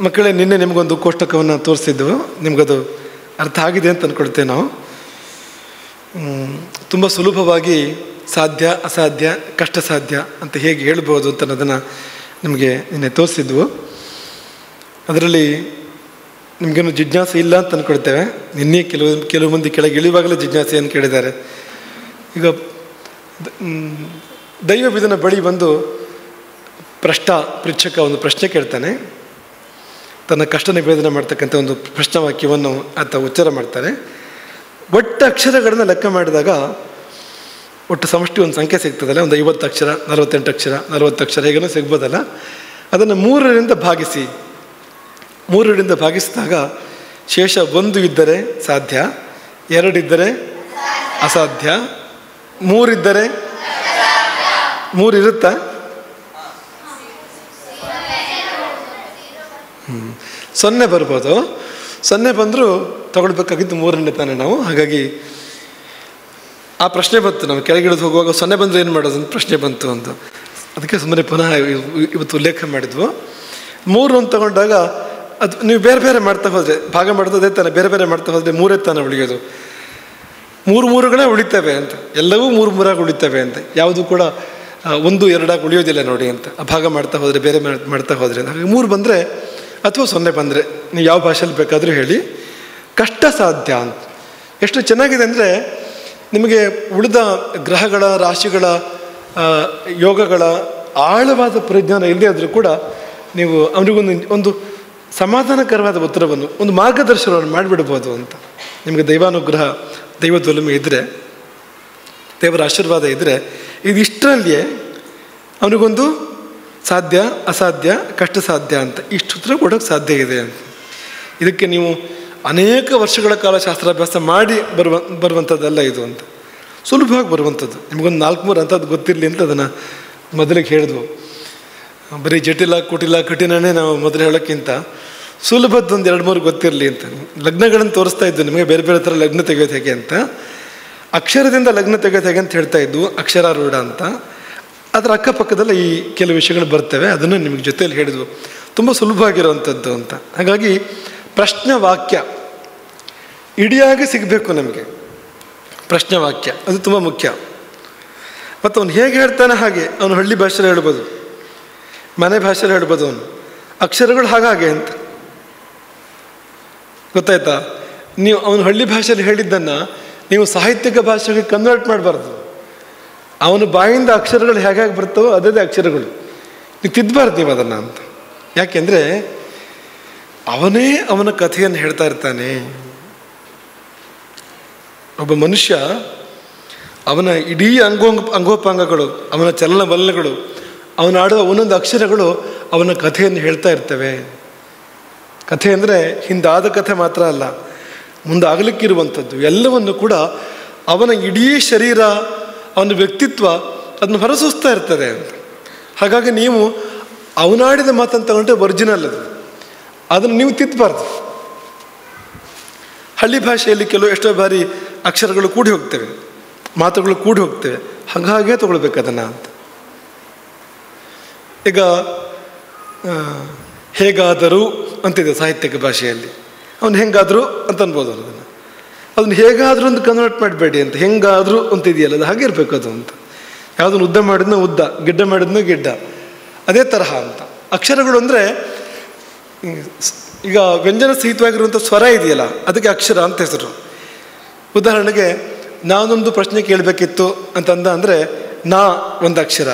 ಮಕ್ಕಳೇ, ನಿನ್ನೆ ನಿಮಗೊಂದು ಕೋಷ್ಟಕವನ್ನು ತೋರಿಸಿದ್ವು. ನಿಮಗದು ಅರ್ಥ ಆಗಿದೆ ಅಂತ ಅಂದ್ಕೊಳ್ತೇವೆ ನಾವು. ತುಂಬ ಸುಲಭವಾಗಿ ಸಾಧ್ಯ, ಅಸಾಧ್ಯ, ಕಷ್ಟ ಸಾಧ್ಯ ಅಂತ ಹೇಗೆ ಹೇಳ್ಬೋದು ಅಂತ ಅನ್ನೋದನ್ನು ನಿಮಗೆ ನಿನ್ನೆ ತೋರಿಸಿದ್ವು. ಅದರಲ್ಲಿ ನಿಮಗೇನು ಜಿಜ್ಞಾಸೆ ಇಲ್ಲ ಅಂತ ಅಂದ್ಕೊಳ್ತೇವೆ. ನಿನ್ನೆ ಕೆಲವು ಮಂದಿ ಕೆಳಗೆ ಇಳಿಯುವಾಗಲೇ ಜಿಜ್ಞಾಸೆಯನ್ನು ಕೇಳಿದ್ದಾರೆ. ಈಗ ದೈವವಿಧನ ಬಳಿ ಬಂದು ಪೃಚ್ಛಕ ಒಂದು ಪ್ರಶ್ನೆ ಕೇಳ್ತಾನೆ. ತನ್ನ ಕಷ್ಟ ನಿವೇದನೆ ಮಾಡ್ತಕ್ಕಂಥ ಒಂದು ಪ್ರಶ್ನವಾಕ್ಯವನ್ನು ಆತ ಉಚ್ಚಾರ ಮಾಡ್ತಾರೆ. ಒಟ್ಟು ಅಕ್ಷರಗಳನ್ನು ಲೆಕ್ಕ ಮಾಡಿದಾಗ ಒಟ್ಟು ಸಮಷ್ಟಿ ಒಂದು ಸಂಖ್ಯೆ ಸಿಗ್ತದಲ್ಲ, ಒಂದು 50 ಅಕ್ಷರ, 48 ಅಕ್ಷರ, 40 ಅಕ್ಷರ ಹೇಗೇನೋ ಸಿಗ್ಬೋದಲ್ಲ. ಅದನ್ನು 3ರಿಂದ ಭಾಗಿಸಿದಾಗ ಶೇಷ 1 ಇದ್ದರೆ ಸಾಧ್ಯ, 2 ಇದ್ದರೆ ಅಸಾಧ್ಯ, 3 ಇದ್ದರೆ 3 ಇರುತ್ತಾ? 0 ಬರ್ಬೋದು. 0 ಬಂದರೂ ತಗೊಳ್ಬೇಕಾಗಿದ್ದು 3ನೇ ತಾನೇ ನಾವು. ಹಾಗಾಗಿ ಆ ಪ್ರಶ್ನೆ ಬಂತು. ನಾವು ಕೆಳಗಿಳಿದು ಹೋಗುವಾಗ 0 ಬಂದರೆ ಏನು ಮಾಡೋದು ಅಂತ ಪ್ರಶ್ನೆ ಬಂತು ಅಂತ. ಅದಕ್ಕೆ ಸುಮ್ಮನೆ ಪುನಃ ಇವತ್ತು ಉಲ್ಲೇಖ ಮಾಡಿದ್ವು. 3 ಅಂತ ತಗೊಂಡಾಗ ಅದು ನೀವು ಬೇರೆ ಬೇರೆ ಮಾಡ್ತಾ ಹೋದರೆ, ಭಾಗ ಮಾಡೋದೇ ತಾನೆ, ಬೇರೆ ಬೇರೆ ಮಾಡ್ತಾ ಹೋದರೆ 3 ತಾನೆ ಉಳಿಯೋದು. 3 ಉಳಿತವೆ ಅಂತ, ಎಲ್ಲವೂ 3 ಉಳಿತವೆ ಅಂತ, ಯಾವುದು ಕೂಡ 1, 2 ಉಳಿಯೋದಿಲ್ಲ ನೋಡಿ ಅಂತ. ಆ ಭಾಗ ಮಾಡ್ತಾ ಹೋದರೆ, ಬೇರೆ ಮಾಡ್ತಾ ಹೋದರೆ, ಹಾಗೆ 3 ಬಂದರೆ ಅಥವಾ 0 ಬಂದರೆ ನೀವು ಯಾವ ಭಾಷೆಯಲ್ಲಿ ಬೇಕಾದರೂ ಹೇಳಿ. ಕಷ್ಟ ಸಾಧ್ಯ ಅಂತ ಎಷ್ಟು ಚೆನ್ನಾಗಿದೆ ಅಂದರೆ, ನಿಮಗೆ ಉಳಿದ ಗ್ರಹಗಳ, ರಾಶಿಗಳ, ಯೋಗಗಳ ಆಳವಾದ ಪರಿಜ್ಞಾನ ಇಲ್ಲದೆ ಆದರೂ ಕೂಡ ನೀವು ಅವನಿಗೊಂದು ಸಮಾಧಾನಕರವಾದ ಉತ್ತರವನ್ನು, ಒಂದು ಮಾರ್ಗದರ್ಶನವನ್ನು ಮಾಡಿಬಿಡ್ಬೋದು ಅಂತ. ನಿಮಗೆ ದೈವಾನುಗ್ರಹ, ದೈವದೊಲುಮೆ ಇದ್ದರೆ, ದೇವರ ಆಶೀರ್ವಾದ ಇದ್ದರೆ, ಇದಿಷ್ಟರಲ್ಲಿಯೇ ಅವನಿಗೊಂದು ಸಾಧ್ಯ, ಅಸಾಧ್ಯ, ಕಷ್ಟ ಸಾಧ್ಯ ಅಂತ ಇಷ್ಟು ಉತ್ತರ ಕೊಡೋಕ್ಕೆ ಸಾಧ್ಯ ಇದೆ ಅಂತ. ಇದಕ್ಕೆ ನೀವು ಅನೇಕ ವರ್ಷಗಳ ಕಾಲ ಶಾಸ್ತ್ರಾಭ್ಯಾಸ ಮಾಡಿ ಬರುವಂಥದ್ದಲ್ಲ ಇದು ಅಂತ, ಸುಲಭವಾಗಿ ಬರುವಂಥದ್ದು. ನಿಮಗೊಂದು 4-3 ಅಂಥದ್ದು ಗೊತ್ತಿರಲಿ ಅಂತ ಅದನ್ನು ಮೊದಲಿಗೆ ಹೇಳಿದ್ವು. ಬರೀ ಜಟಿಲ, ಕುಟಿಲ, ಕಠಿಣನೇ ನಾವು ಮೊದಲು ಹೇಳೋಕ್ಕಿಂತ ಸುಲಭದ್ದೊಂದು 2-3 ಗೊತ್ತಿರಲಿ ಅಂತ. ಲಗ್ನಗಳನ್ನು ತೋರಿಸ್ತಾ ಇದ್ದು ನಿಮಗೆ, ಬೇರೆ ಬೇರೆ ಥರ ಲಗ್ನ ತೆಗೆಯೋದು ಹೇಗೆ ಅಂತ. ಅಕ್ಷರದಿಂದ ಲಗ್ನ ತೆಗೆಯೋದು ಹೇಗೆ ಅಂತ ಹೇಳ್ತಾ ಇದ್ದು, ಅಕ್ಷರಾರೂಢ ಅಂತ. ಅದರ ಅಕ್ಕಪಕ್ಕದಲ್ಲ ಈ ಕೆಲವು ವಿಷಯಗಳು ಬರ್ತವೆ, ಅದನ್ನು ನಿಮಗೆ ಜೊತೆಯಲ್ಲಿ ಹೇಳಿದ್ವು. ತುಂಬ ಸುಲಭವಾಗಿರುವಂಥದ್ದು ಅಂತ. ಹಾಗಾಗಿ ಪ್ರಶ್ನೆ ವಾಕ್ಯ ಇಡಿಯಾಗಿ ಸಿಗಬೇಕು ನಮಗೆ. ಪ್ರಶ್ನೆ ವಾಕ್ಯ ಅದು ತುಂಬ ಮುಖ್ಯ. ಮತ್ತು ಅವನು ಹೇಗೆ ಹೇಳ್ತಾನೆ ಹಾಗೆ, ಅವನು ಹಳ್ಳಿ ಭಾಷೆಯಲ್ಲಿ ಹೇಳ್ಬೋದು, ಮನೆ ಭಾಷೆಯಲ್ಲಿ ಹೇಳ್ಬೋದು. ಅವನು ಅಕ್ಷರಗಳು ಹಾಗೆ ಅಂತ ಗೊತ್ತಾಯ್ತಾ? ನೀವು ಅವನು ಹಳ್ಳಿ ಭಾಷೆಯಲ್ಲಿ ಹೇಳಿದ್ದನ್ನು ನೀವು ಸಾಹಿತ್ಯಿಕ ಭಾಷೆಗೆ ಕನ್ವರ್ಟ್ ಮಾಡಬಾರ್ದು. ಅವನ ಬಾಯಿಂದ ಅಕ್ಷರಗಳು ಹೇಗೆ ಬರ್ತವೋ ಅದೇ ಅಕ್ಷರಗಳು, ನೀವು ತಿದ್ದಬಾರ್ದು ನೀವು ಅದನ್ನು ಅಂತ. ಯಾಕೆಂದರೆ ಅವನೇ ಅವನ ಕಥೆಯನ್ನು ಹೇಳ್ತಾ ಇರ್ತಾನೆ. ಒಬ್ಬ ಮನುಷ್ಯ, ಅವನ ಇಡೀ ಅಂಗೋಪಾಂಗಗಳು, ಅವನ ಚಲನವಲನಗಳು, ಅವನಾಡುವ ಒಂದೊಂದು ಅಕ್ಷರಗಳು ಅವನ ಕಥೆಯನ್ನು ಹೇಳ್ತಾ ಇರ್ತವೆ. ಕಥೆ ಅಂದರೆ ಹಿಂದಾದ ಕಥೆ ಮಾತ್ರ ಅಲ್ಲ, ಮುಂದಾಗಲಿಕ್ಕಿರುವಂಥದ್ದು ಎಲ್ಲವನ್ನು ಕೂಡ ಅವನ ಇಡೀ ಶರೀರ, ಅವನ ವ್ಯಕ್ತಿತ್ವ ಅದನ್ನು ಹೊರಸೂಸ್ತಾ ಇರ್ತದೆ ಅಂತ. ಹಾಗಾಗಿ ನೀವು ಅವನಾಡಿದ ಮಾತನ್ನು ತಗೊಂಡ್ರೆ ಒರಿಜಿನಲ್ ಅದನ್ನು ನೀವು ತಿದ್ದಬಾರ್ದು. ಹಳ್ಳಿ ಭಾಷೆಯಲ್ಲಿ ಎಷ್ಟೋ ಬಾರಿ ಅಕ್ಷರಗಳು ಕೂಡಿ ಹೋಗ್ತವೆ, ಮಾತುಗಳು ಕೂಡಿ ಹೋಗ್ತವೆ. ಹಾಗೆ ತಗೊಳ್ಬೇಕು ಅದನ್ನು ಅಂತ. ಈಗ ಹೇಗಾದರೂ ಅಂತಿದೆ ಸಾಹಿತ್ಯಿಕ ಭಾಷೆಯಲ್ಲಿ, ಅವನು ಹೆಂಗಾದರೂ ಅಂತ ಅನ್ಬೋದು. ಅದನ್ನು ಹೇಗಾದರೂ ಅಂತ ಕನ್ವರ್ಟ್ ಮಾಡಬೇಡಿ ಅಂತ. ಹೆಂಗಾದರೂ ಅಂತಿದೆಯಲ್ಲ, ಅದು ಹಾಗೆ ಇರಬೇಕು ಅದು ಅಂತ. ಯಾವುದನ್ನು ಉದ್ದ ಮಾಡಿದ್ನೋ ಉದ್ದ, ಗಿಡ್ಡ ಮಾಡಿದ್ನೋ ಗಿಡ್ಡ, ಅದೇ ತರಹ ಅಂತ. ಅಕ್ಷರಗಳು ಅಂದರೆ ಈಗ ವ್ಯಂಜನ ಸಹಿತವಾಗಿರುವಂಥ ಸ್ವರ ಇದೆಯಲ್ಲ, ಅದಕ್ಕೆ ಅಕ್ಷರ ಅಂತ ಹೆಸರು. ಉದಾಹರಣೆಗೆ ನಾನೊಂದು ಪ್ರಶ್ನೆ ಕೇಳಬೇಕಿತ್ತು ಅಂತಂದ ಅಂದರೆ ನಾ ಒಂದು ಅಕ್ಷರ,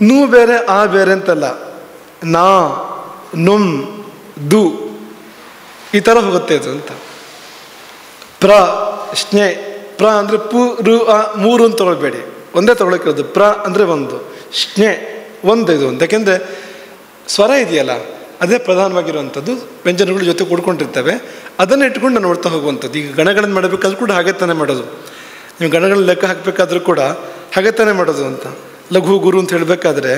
ನೂ ಬೇರೆ, ಆ ಬೇರೆ ಅಂತಲ್ಲ. ನಾ, ನುಮ್, ದು ಈ ಥರ ಹೋಗುತ್ತೆ ಇದು ಅಂತ. ಪ್ರ, ಶ್ನೆ, ಪ್ರ ಅಂದರೆ ಪು, ರು, ಆ 3 ಅಂತ ತೊಗೊಳ್ಬೇಡಿ, ಒಂದೇ ತೊಗೊಳಕ್ಕಿರೋದು. ಪ್ರ ಅಂದರೆ 1, ಶ್ನೆ 1 ಇದು ಅಂತ. ಯಾಕೆಂದರೆ ಸ್ವರ ಇದೆಯಲ್ಲ ಅದೇ ಪ್ರಧಾನವಾಗಿರುವಂಥದ್ದು, ವ್ಯಂಜನಗಳು ಜೊತೆ ಕೂಡ್ಕೊಂಡಿರ್ತವೆ. ಅದನ್ನು ಇಟ್ಕೊಂಡು ನಾನು ನೋಡ್ತಾ ಹೋಗುವಂಥದ್ದು. ಈಗ ಗಣಗಳನ್ನು ಮಾಡಬೇಕಾದ್ರೂ ಕೂಡ ಹಾಗೆ ತಾನೇ ಮಾಡೋದು. ನೀವು ಗಣಗಳನ್ನ ಲೆಕ್ಕ ಹಾಕಬೇಕಾದ್ರೂ ಕೂಡ ಹಾಗೆ ತಾನೇ ಮಾಡೋದು ಅಂತ. ಲಘು ಗುರು ಅಂತ ಹೇಳಬೇಕಾದ್ರೆ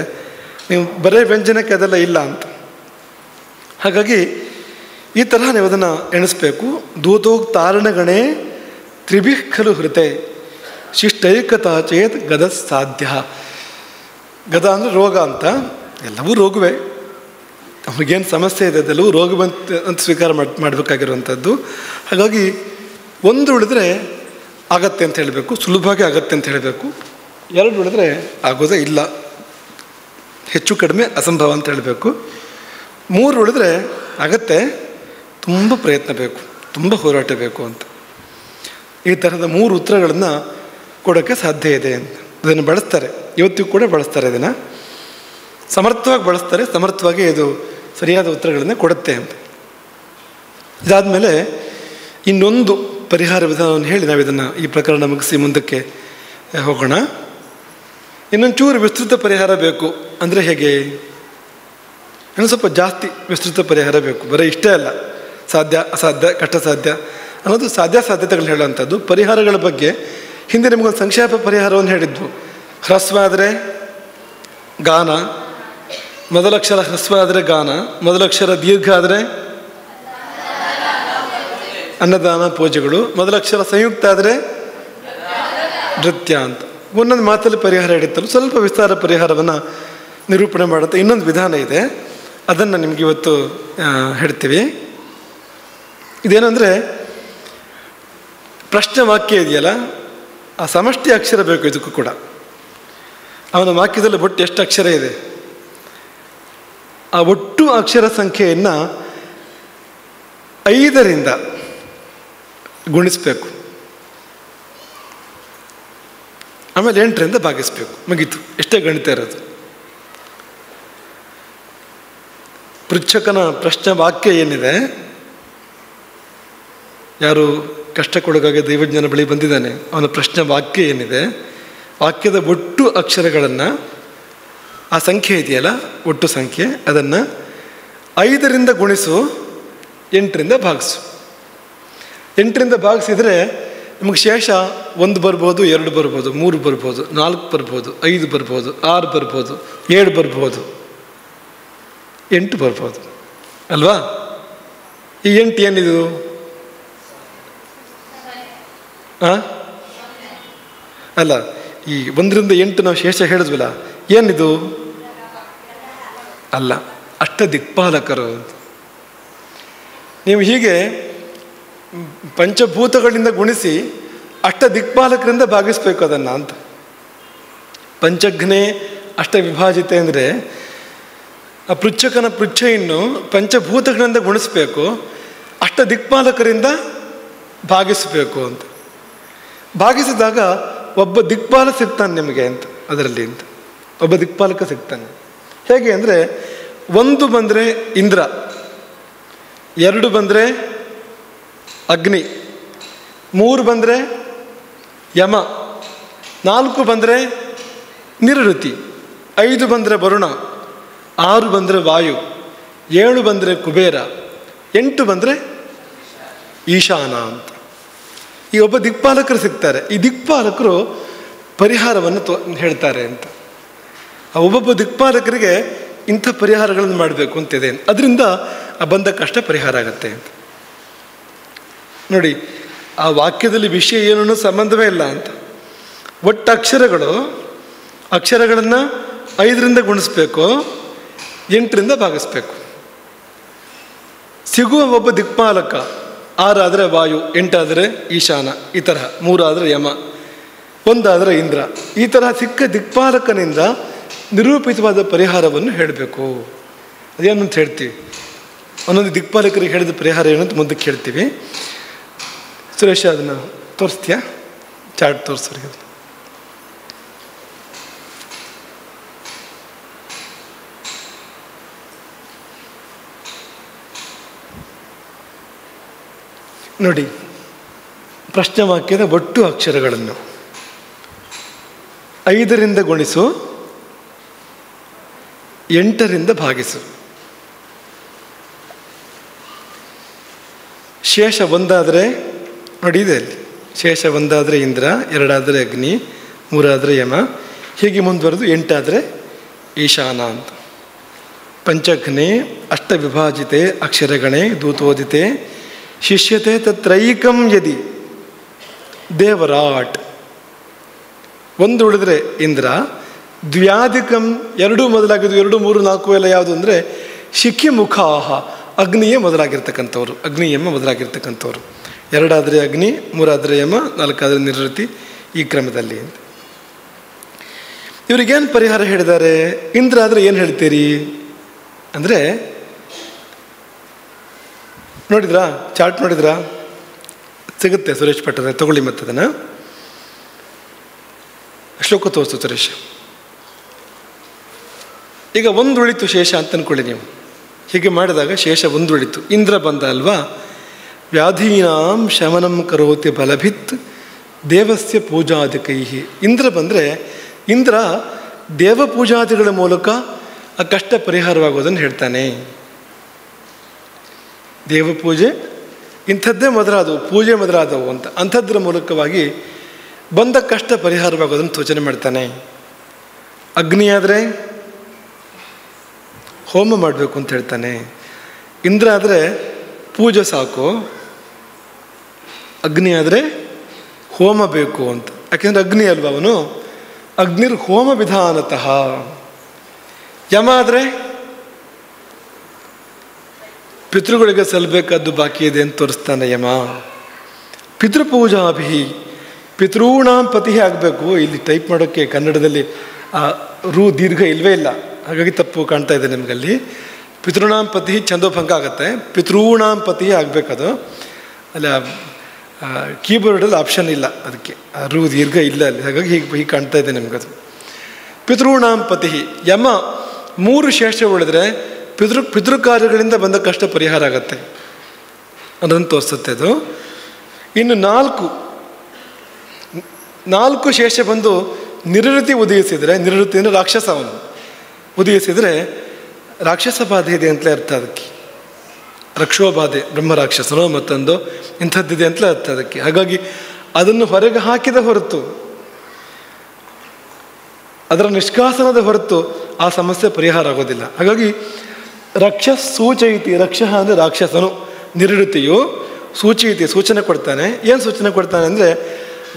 ನೀವು ಬರೇ ವ್ಯಂಜನಕ್ಕೆ ಅದೆಲ್ಲ ಇಲ್ಲ ಅಂತ. ಹಾಗಾಗಿ ಈ ತರಹ ನೀವು ಅದನ್ನು ಎಣಿಸ್ಬೇಕು. ದೂತೋಗ್ ತಾರಣಗಣೆ ತ್ರಿಭಿಃ ಖಲು ಹೃತೆ ಶಿಷ್ಟೈಕತಾ ಚೇತ್ ಗದ ಸಾಧ್ಯ. ಗದ ಅಂದರೆ ರೋಗ ಅಂತ, ಎಲ್ಲವೂ ರೋಗವೇ. ಅವ್ರಿಗೇನು ಸಮಸ್ಯೆ ಇದೆ ಅದೆಲ್ಲವೂ ರೋಗ ಬಂತು ಅಂತ ಸ್ವೀಕಾರ ಮಾಡಬೇಕಾಗಿರುವಂಥದ್ದು. ಹಾಗಾಗಿ ಒಂದು ಉಳಿದ್ರೆ ಆಗತ್ತೆ ಅಂತ ಹೇಳಬೇಕು, ಸುಲಭವಾಗಿ ಆಗತ್ತೆ ಅಂತ ಹೇಳಬೇಕು. ಎರಡು ಉಳಿದ್ರೆ ಆಗೋದೇ ಇಲ್ಲ, ಹೆಚ್ಚು ಕಡಿಮೆ ಅಸಂಭವ ಅಂತ ಹೇಳಬೇಕು. ಮೂರು ಉಳಿದ್ರೆ ಆಗತ್ತೆ, ತುಂಬ ಪ್ರಯತ್ನ ಬೇಕು, ತುಂಬ ಹೋರಾಟ ಬೇಕು ಅಂತ. ಈ ಥರದ ಮೂರು ಉತ್ತರಗಳನ್ನು ಕೊಡೋಕ್ಕೆ ಸಾಧ್ಯ ಇದೆ ಅಂತ. ಅದನ್ನು ಬಳಸ್ತಾರೆ, ಇವತ್ತಿಗೂ ಕೂಡ ಬಳಸ್ತಾರೆ, ಇದನ್ನು ಸಮರ್ಥವಾಗಿ ಬಳಸ್ತಾರೆ, ಸಮರ್ಥವಾಗಿ ಇದು ಸರಿಯಾದ ಉತ್ತರಗಳನ್ನು ಕೊಡುತ್ತೆ ಅಂತ. ಇದಾದಮೇಲೆ ಇನ್ನೊಂದು ಪರಿಹಾರ ವಿಧಾನವನ್ನು ಹೇಳಿ ನಾವು ಇದನ್ನು ಈ ಪ್ರಕರಣ ಮುಗಿಸಿ ಮುಂದಕ್ಕೆ ಹೋಗೋಣ. ಇನ್ನೊಂದು ಚೂರು ವಿಸ್ತೃತ ಪರಿಹಾರ ಬೇಕು ಅಂದರೆ ಹೇಗೆ? ಇನ್ನು ಸ್ವಲ್ಪ ಜಾಸ್ತಿ ವಿಸ್ತೃತ ಪರಿಹಾರ ಬೇಕು. ಬರೀ ಇಷ್ಟೇ ಅಲ್ಲ, ಸಾಧ್ಯ ಅಸಾಧ್ಯ ಕಷ್ಟ ಸಾಧ್ಯ ಅನ್ನೋದು ಸಾಧ್ಯತೆಗಳು ಹೇಳುವಂಥದ್ದು. ಪರಿಹಾರಗಳ ಬಗ್ಗೆ ಹಿಂದೆ ನಿಮಗೊಂದು ಸಂಕ್ಷೇಪ ಪರಿಹಾರವನ್ನು ಹೇಳಿದ್ವು. ಹ್ರಸ್ವ ಆದರೆ ಗಾನ, ಮೊದಲಕ್ಷರ ಹ್ರಸ್ವ ಆದರೆ ಗಾನ, ಮೊದಲಕ್ಷರ ದೀರ್ಘ ಆದರೆ ಅನ್ನದಾನ ಪೂಜೆಗಳು, ಮೊದಲಕ್ಷರ ಸಂಯುಕ್ತ ಆದರೆ ನೃತ್ಯ ಅಂತ ಒಂದೊಂದು ಮಾತಲ್ಲಿ ಪರಿಹಾರ ಹಿಡಿತಲ್ಲ. ಸ್ವಲ್ಪ ವಿಸ್ತಾರ ಪರಿಹಾರವನ್ನು ನಿರೂಪಣೆ ಮಾಡುತ್ತೆ. ಇನ್ನೊಂದು ವಿಧಾನ ಇದೆ, ಅದನ್ನು ನಿಮ್ಗೆ ಇವತ್ತು ಹೇಳ್ತೀವಿ. ಇದೇನೆಂದರೆ ಪ್ರಶ್ನೆ ವಾಕ್ಯ ಇದೆಯಲ್ಲ, ಆ ಸಮಷ್ಟಿ ಅಕ್ಷರ ಬೇಕು ಇದಕ್ಕೂ ಕೂಡ. ಅವನ ವಾಕ್ಯದಲ್ಲಿ ಒಟ್ಟು ಎಷ್ಟು ಅಕ್ಷರ ಇದೆ, ಆ ಒಟ್ಟು ಅಕ್ಷರ ಸಂಖ್ಯೆಯನ್ನು 5ರಿಂದ ಗುಣಿಸಬೇಕು, ಆಮೇಲೆ 8ರಿಂದ ಭಾಗಿಸ್ಬೇಕು. ಮುಗೀತು, ಎಷ್ಟೇ ಗಣಿತ ಇರೋದು. ಪೃಚ್ಛಕನ ಪ್ರಶ್ನೆ ವಾಕ್ಯ ಏನಿದೆ, ಯಾರು ಕಷ್ಟಕ್ಕೊಳಗಾಗಿ ದೈವಜ್ಞಾನ ಬಳಿ ಬಂದಿದ್ದಾನೆ, ಅವನ ಪ್ರಶ್ನೆ ವಾಕ್ಯ ಏನಿದೆ, ವಾಕ್ಯದ ಒಟ್ಟು ಅಕ್ಷರಗಳನ್ನು, ಆ ಸಂಖ್ಯೆ ಇದೆಯಲ್ಲ ಒಟ್ಟು ಸಂಖ್ಯೆ, ಅದನ್ನು 5ರಿಂದ ಗುಣಿಸು, 8ರಿಂದ ಭಾಗಿಸು. 8ರಿಂದ ಭಾಗಿಸಿದರೆ ನಮಗೆ ಶೇಷ 1 ಬರ್ಬೋದು, 2 ಬರ್ಬೋದು, 3 ಬರ್ಬೋದು, 4 ಬರ್ಬೋದು, 5 ಬರ್ಬೋದು, 6 ಬರ್ಬೋದು, 7 ಬರ್ಬೋದು, 8 ಬರ್ಬೋದು ಅಲ್ವಾ? ಈ 8 ಏನಿದು? ಅಲ್ಲ, ಈ 1ರಿಂದ 8 ನಾವು ಶೇಷ ಹೇಳಿದ್ವಲ್ಲ, ಏನಿದು? ಅಲ್ಲ, ಅಷ್ಟ ದಿಕ್ಪಾಲಕರು. ನೀವು ಹೀಗೆ ಪಂಚಭೂತಗಳಿಂದ ಗುಣಿಸಿ ಅಷ್ಟ ದಿಕ್ಪಾಲಕರಿಂದ ಭಾಗಿಸ್ಬೇಕು ಅದನ್ನು ಅಂತ. ಪಂಚಘ್ನೆ ಅಷ್ಟ ವಿಭಾಜಿತೆ ಅಂದರೆ ಆ ಪೃಚ್ಛಕನ ಪೃಚ್ಛೆಯನ್ನು ಪಂಚಭೂತಗಳಿಂದ ಗುಣಿಸ್ಬೇಕು, ಅಷ್ಟ ದಿಕ್ಪಾಲಕರಿಂದ ಭಾಗಿಸಬೇಕು ಅಂತ. ಭಾಗಿಸಿದಾಗ ಒಬ್ಬ ದಿಕ್ಪಾಲ ಸಿಗ್ತಾನೆ ನಿಮಗೆ ಅಂತ, ಅದರಲ್ಲಿ ಅಂತ ಒಬ್ಬ ದಿಕ್ಪಾಲಕ ಸಿಗ್ತಾನೆ. ಹೇಗೆ ಅಂದರೆ 1 ಬಂದರೆ ಇಂದ್ರ, 2 ಬಂದರೆ ಅಗ್ನಿ, 3 ಬಂದರೆ ಯಮ, 4 ಬಂದರೆ ನಿರೃತಿ, 5 ಬಂದರೆ ವರುಣ, 6 ಬಂದರೆ ವಾಯು, 7 ಬಂದರೆ ಕುಬೇರ, 8 ಬಂದರೆ ಈಶಾನ ಅಂತ. ಈ ಒಬ್ಬ ದಿಕ್ಪಾಲಕರು ಸಿಗ್ತಾರೆ. ಈ ದಿಕ್ಪಾಲಕರು ಪರಿಹಾರವನ್ನು ಹೇಳ್ತಾರೆ ಅಂತ. ಆ ಒಬ್ಬೊಬ್ಬ ದಿಕ್ಪಾಲಕರಿಗೆ ಇಂಥ ಪರಿಹಾರಗಳನ್ನು ಮಾಡಬೇಕು ಅಂತಿದೆ, ಅದರಿಂದ ಆ ಬಂದ ಕಷ್ಟ ಪರಿಹಾರ ಆಗತ್ತೆ ಅಂತ. ನೋಡಿ, ಆ ವಾಕ್ಯದಲ್ಲಿ ವಿಷಯ ಏನೂ ಸಂಬಂಧವೇ ಇಲ್ಲ ಅಂತ. ಒಟ್ಟು ಅಕ್ಷರಗಳನ್ನು 5ರಿಂದ ಗುಣಿಸ್ಬೇಕು, 8ರಿಂದ ಭಾಗಿಸ್ಬೇಕು. ಸಿಗುವ ಒಬ್ಬ ದಿಕ್ಪಾಲಕ 6 ಆದರೆ ವಾಯು, 8 ಆದರೆ ಈಶಾನ, ಈ ತರಹ 3 ಆದರೆ ಯಮ, 1 ಆದರೆ ಇಂದ್ರ. ಈ ತರಹ ಸಿಕ್ಕ ದಿಕ್ಪಾಲಕನಿಂದ ನಿರೂಪಿತವಾದ ಪರಿಹಾರವನ್ನು ಹೇಳಬೇಕು. ಅದೇನಂತ ಹೇಳ್ತೀವಿ, ಒಂದೊಂದು ದಿಕ್ಪಾಲಕರಿಗೆ ಹೇಳಿದ ಪರಿಹಾರ ಏನಂತ ಮುಂದಕ್ಕೆ ಹೇಳ್ತೀವಿ. ಸುರೇಶ, ಅದನ್ನು ತೋರಿಸ್ತೀಯಾ? ಚಾರ್ಟ್ ತೋರಿಸ್ರಿ. ನೋಡಿ, ಪ್ರಶ್ನೆ ವಾಕ್ಯದ ಒಟ್ಟು ಅಕ್ಷರಗಳನ್ನು 5ರಿಂದ ಗುಣಿಸು, 8ರಿಂದ ಭಾಗಿಸು. ಶೇಷ 1 ಆದರೆ ನೋಡಿ, ಇದೆ ಅಲ್ಲಿ ಶೇಷ 1 ಆದರೆ ಇಂದ್ರ, 2 ಆದರೆ ಅಗ್ನಿ, 3 ಆದರೆ ಯಮ, ಹೀಗೆ ಮುಂದುವರೆದು 8 ಆದರೆ ಈಶಾನ ಅಂತ. ಪಂಚಘ್ನೆ ಅಷ್ಟ ವಿಭಾಜಿತೆ ಅಕ್ಷರಗಣೆ ದೂತೋದಿತೆ ಶಿಷ್ಯತೆ ತತ್ರೈಕಂ ಯದಿ ದೇವರಾಟ್. 1 ಉಳಿದ್ರೆ ಇಂದ್ರ, ದ್ವ್ಯಾಧಿಕಂ 2 ಮೊದಲಾಗಿದ್ದು 2, 3, 4 ಎಲ್ಲ ಯಾವುದು ಅಂದರೆ ಶಿಖಿ ಮುಖಾಹ, ಅಗ್ನಿಯೇ ಮೊದಲಾಗಿರ್ತಕ್ಕಂಥವ್ರು, ಅಗ್ನಿ ಯಮ ಮೊದಲಾಗಿರ್ತಕ್ಕಂಥವ್ರು. 2 ಆದರೆ ಅಗ್ನಿ, 3 ಆದರೆ ಯಮ, 4 ಆದರೆ ನಿವೃತ್ತಿ, ಈ ಕ್ರಮದಲ್ಲಿ. ಇವ್ರಿಗೇನು ಪರಿಹಾರ ಹೇಳಿದ್ದಾರೆ? ಇಂದ್ರ ಆದರೆ ಏನು ಹೇಳ್ತೀರಿ ಅಂದರೆ, ನೋಡಿದ್ರಾ ಚಾರ್ಟ್ ನೋಡಿದ್ರಾ? ಸಿಗುತ್ತೆ ಸುರೇಶ್ ಭಟ್ರೆ, ತಗೊಳ್ಳಿ ಮತ್ತೆ ಅದನ್ನು. ಶ್ಲೋಕ ತೋರಿಸು ಸುರೇಶ್. ಈಗ 1 ಉಳಿತು ಶೇಷ ಅಂತ ಅಂದ್ಕೊಳ್ಳಿ ನೀವು. ಹೀಗೆ ಮಾಡಿದಾಗ ಶೇಷ 1 ಉಳಿತು. ಇಂದ್ರ ಬಂದ ಅಲ್ವಾ? ವ್ಯಾಧೀನಾಂ ಶಮನಂ ಕರೋತಿ ಬಲಭಿತ್ ದೇವಸ್ಯ ಪೂಜಾದಿಕೈಹಿ. ಇಂದ್ರ ಬಂದರೆ ಇಂದ್ರ ದೇವ ಪೂಜಾದಿಗಳ ಮೂಲಕ ಆ ಕಷ್ಟ ಪರಿಹಾರವಾಗೋದನ್ನು ಹೇಳ್ತಾನೆ. ದೇವ ಪೂಜೆ ಇಂಥದ್ದೇ ಮೊದಲಾದವು, ಪೂಜೆ ಮೊದಲಾದವು ಅಂತ, ಅಂಥದ್ರ ಮೂಲಕವಾಗಿ ಬಂದ ಕಷ್ಟ ಪರಿಹಾರವಾಗೋದನ್ನು ಸೂಚನೆ ಮಾಡ್ತಾನೆ. ಅಗ್ನಿ ಆದರೆ ಹೋಮ ಮಾಡಬೇಕು ಅಂತ ಹೇಳ್ತಾನೆ. ಇಂದ್ರ ಆದರೆ ಪೂಜೆ ಸಾಕು, ಅಗ್ನಿ ಆದರೆ ಹೋಮ ಬೇಕು ಅಂತ. ಯಾಕೆಂದರೆ ಅಗ್ನಿ ಅಲ್ವ ಅವನು. ಅಗ್ನಿರ್ ಹೋಮ ವಿಧಾನತಃ. ಯಮ ಆದರೆ ಪಿತೃಗಳಿಗೆ ಸಲ್ಲಬೇಕಾದ್ದು ಬಾಕಿ ಇದೆ ಅಂತ ತೋರಿಸ್ತಾನೆ ಯಮ. ಪಿತೃಪೂಜಾಭಿ, ಪಿತೃಣಾಂ ಪತಿ ಆಗಬೇಕು. ಇಲ್ಲಿ ಟೈಪ್ ಮಾಡೋಕ್ಕೆ ಕನ್ನಡದಲ್ಲಿ ಆ ರೂ ದೀರ್ಘ ಇಲ್ಲವೇ ಇಲ್ಲ, ಹಾಗಾಗಿ ತಪ್ಪು ಕಾಣ್ತಾ ಇದೆ ನಿಮಗಲ್ಲಿ. ಪಿತೃಣಾಂ ಪತಿ ಛಂದೋಭಂಗ ಆಗುತ್ತೆ, ಪಿತೃಣಾಂ ಪತಿ ಆಗಬೇಕದು. ಅಲ್ಲ, ಕೀಬೋರ್ಡಲ್ಲಿ ಆಪ್ಷನ್ ಇಲ್ಲ ಅದಕ್ಕೆ, ರೂ ದೀರ್ಘ ಇಲ್ಲ ಅಲ್ಲಿ, ಹಾಗಾಗಿ ಹೀಗೆ ಕಾಣ್ತಾ ಇದೆ ನಿಮಗದು. ಪಿತೃಣಾಂ ಪತಿ ಯಮ 3 ಶೇಷ ಉಳಿದ್ರೆ ಪಿತೃ ಕಾರ್ಯಗಳಿಂದ ಬಂದ ಕಷ್ಟ ಪರಿಹಾರ ಆಗತ್ತೆ ಅನ್ನೋದನ್ನು ತೋರಿಸುತ್ತೆ ಅದು. ಇನ್ನು 4 ಶೇಷ ಬಂದು ನಿವೃತ್ತಿ ಉದಯಿಸಿದರೆ, ನಿವೃತ್ತಿ ಅಂದರೆ ರಾಕ್ಷಸ, ಅವನು ಉದಯಿಸಿದರೆ ರಾಕ್ಷಸ ಬಾಧೆ ಇದೆ ಅಂತಲೇ ಅರ್ಥ ಅದಕ್ಕೆ. ರಕ್ಷೋಬಾಧೆ, ಬ್ರಹ್ಮ ರಾಕ್ಷಸನೋ ಮತ್ತೊಂದು ಇಂಥದ್ದಿದೆ ಅಂತಲೇ ಅರ್ಥ ಅದಕ್ಕೆ. ಹಾಗಾಗಿ ಅದನ್ನು ಹೊರಗೆ ಹಾಕಿದ ಹೊರತು, ಅದರ ನಿಷ್ಕಾಸನದ ಹೊರತು ಆ ಸಮಸ್ಯೆ ಪರಿಹಾರ ಆಗೋದಿಲ್ಲ. ಹಾಗಾಗಿ ರಕ್ಷಸ್ ಸೂಚಯಿತಿ, ರಕ್ಷ ಅಂದರೆ ರಾಕ್ಷಸನು, ನಿವೃತ್ತಿಯು ಸೂಚಯಿತಿ ಸೂಚನೆ ಕೊಡ್ತಾನೆ. ಏನು ಸೂಚನೆ ಕೊಡ್ತಾನೆ ಅಂದರೆ,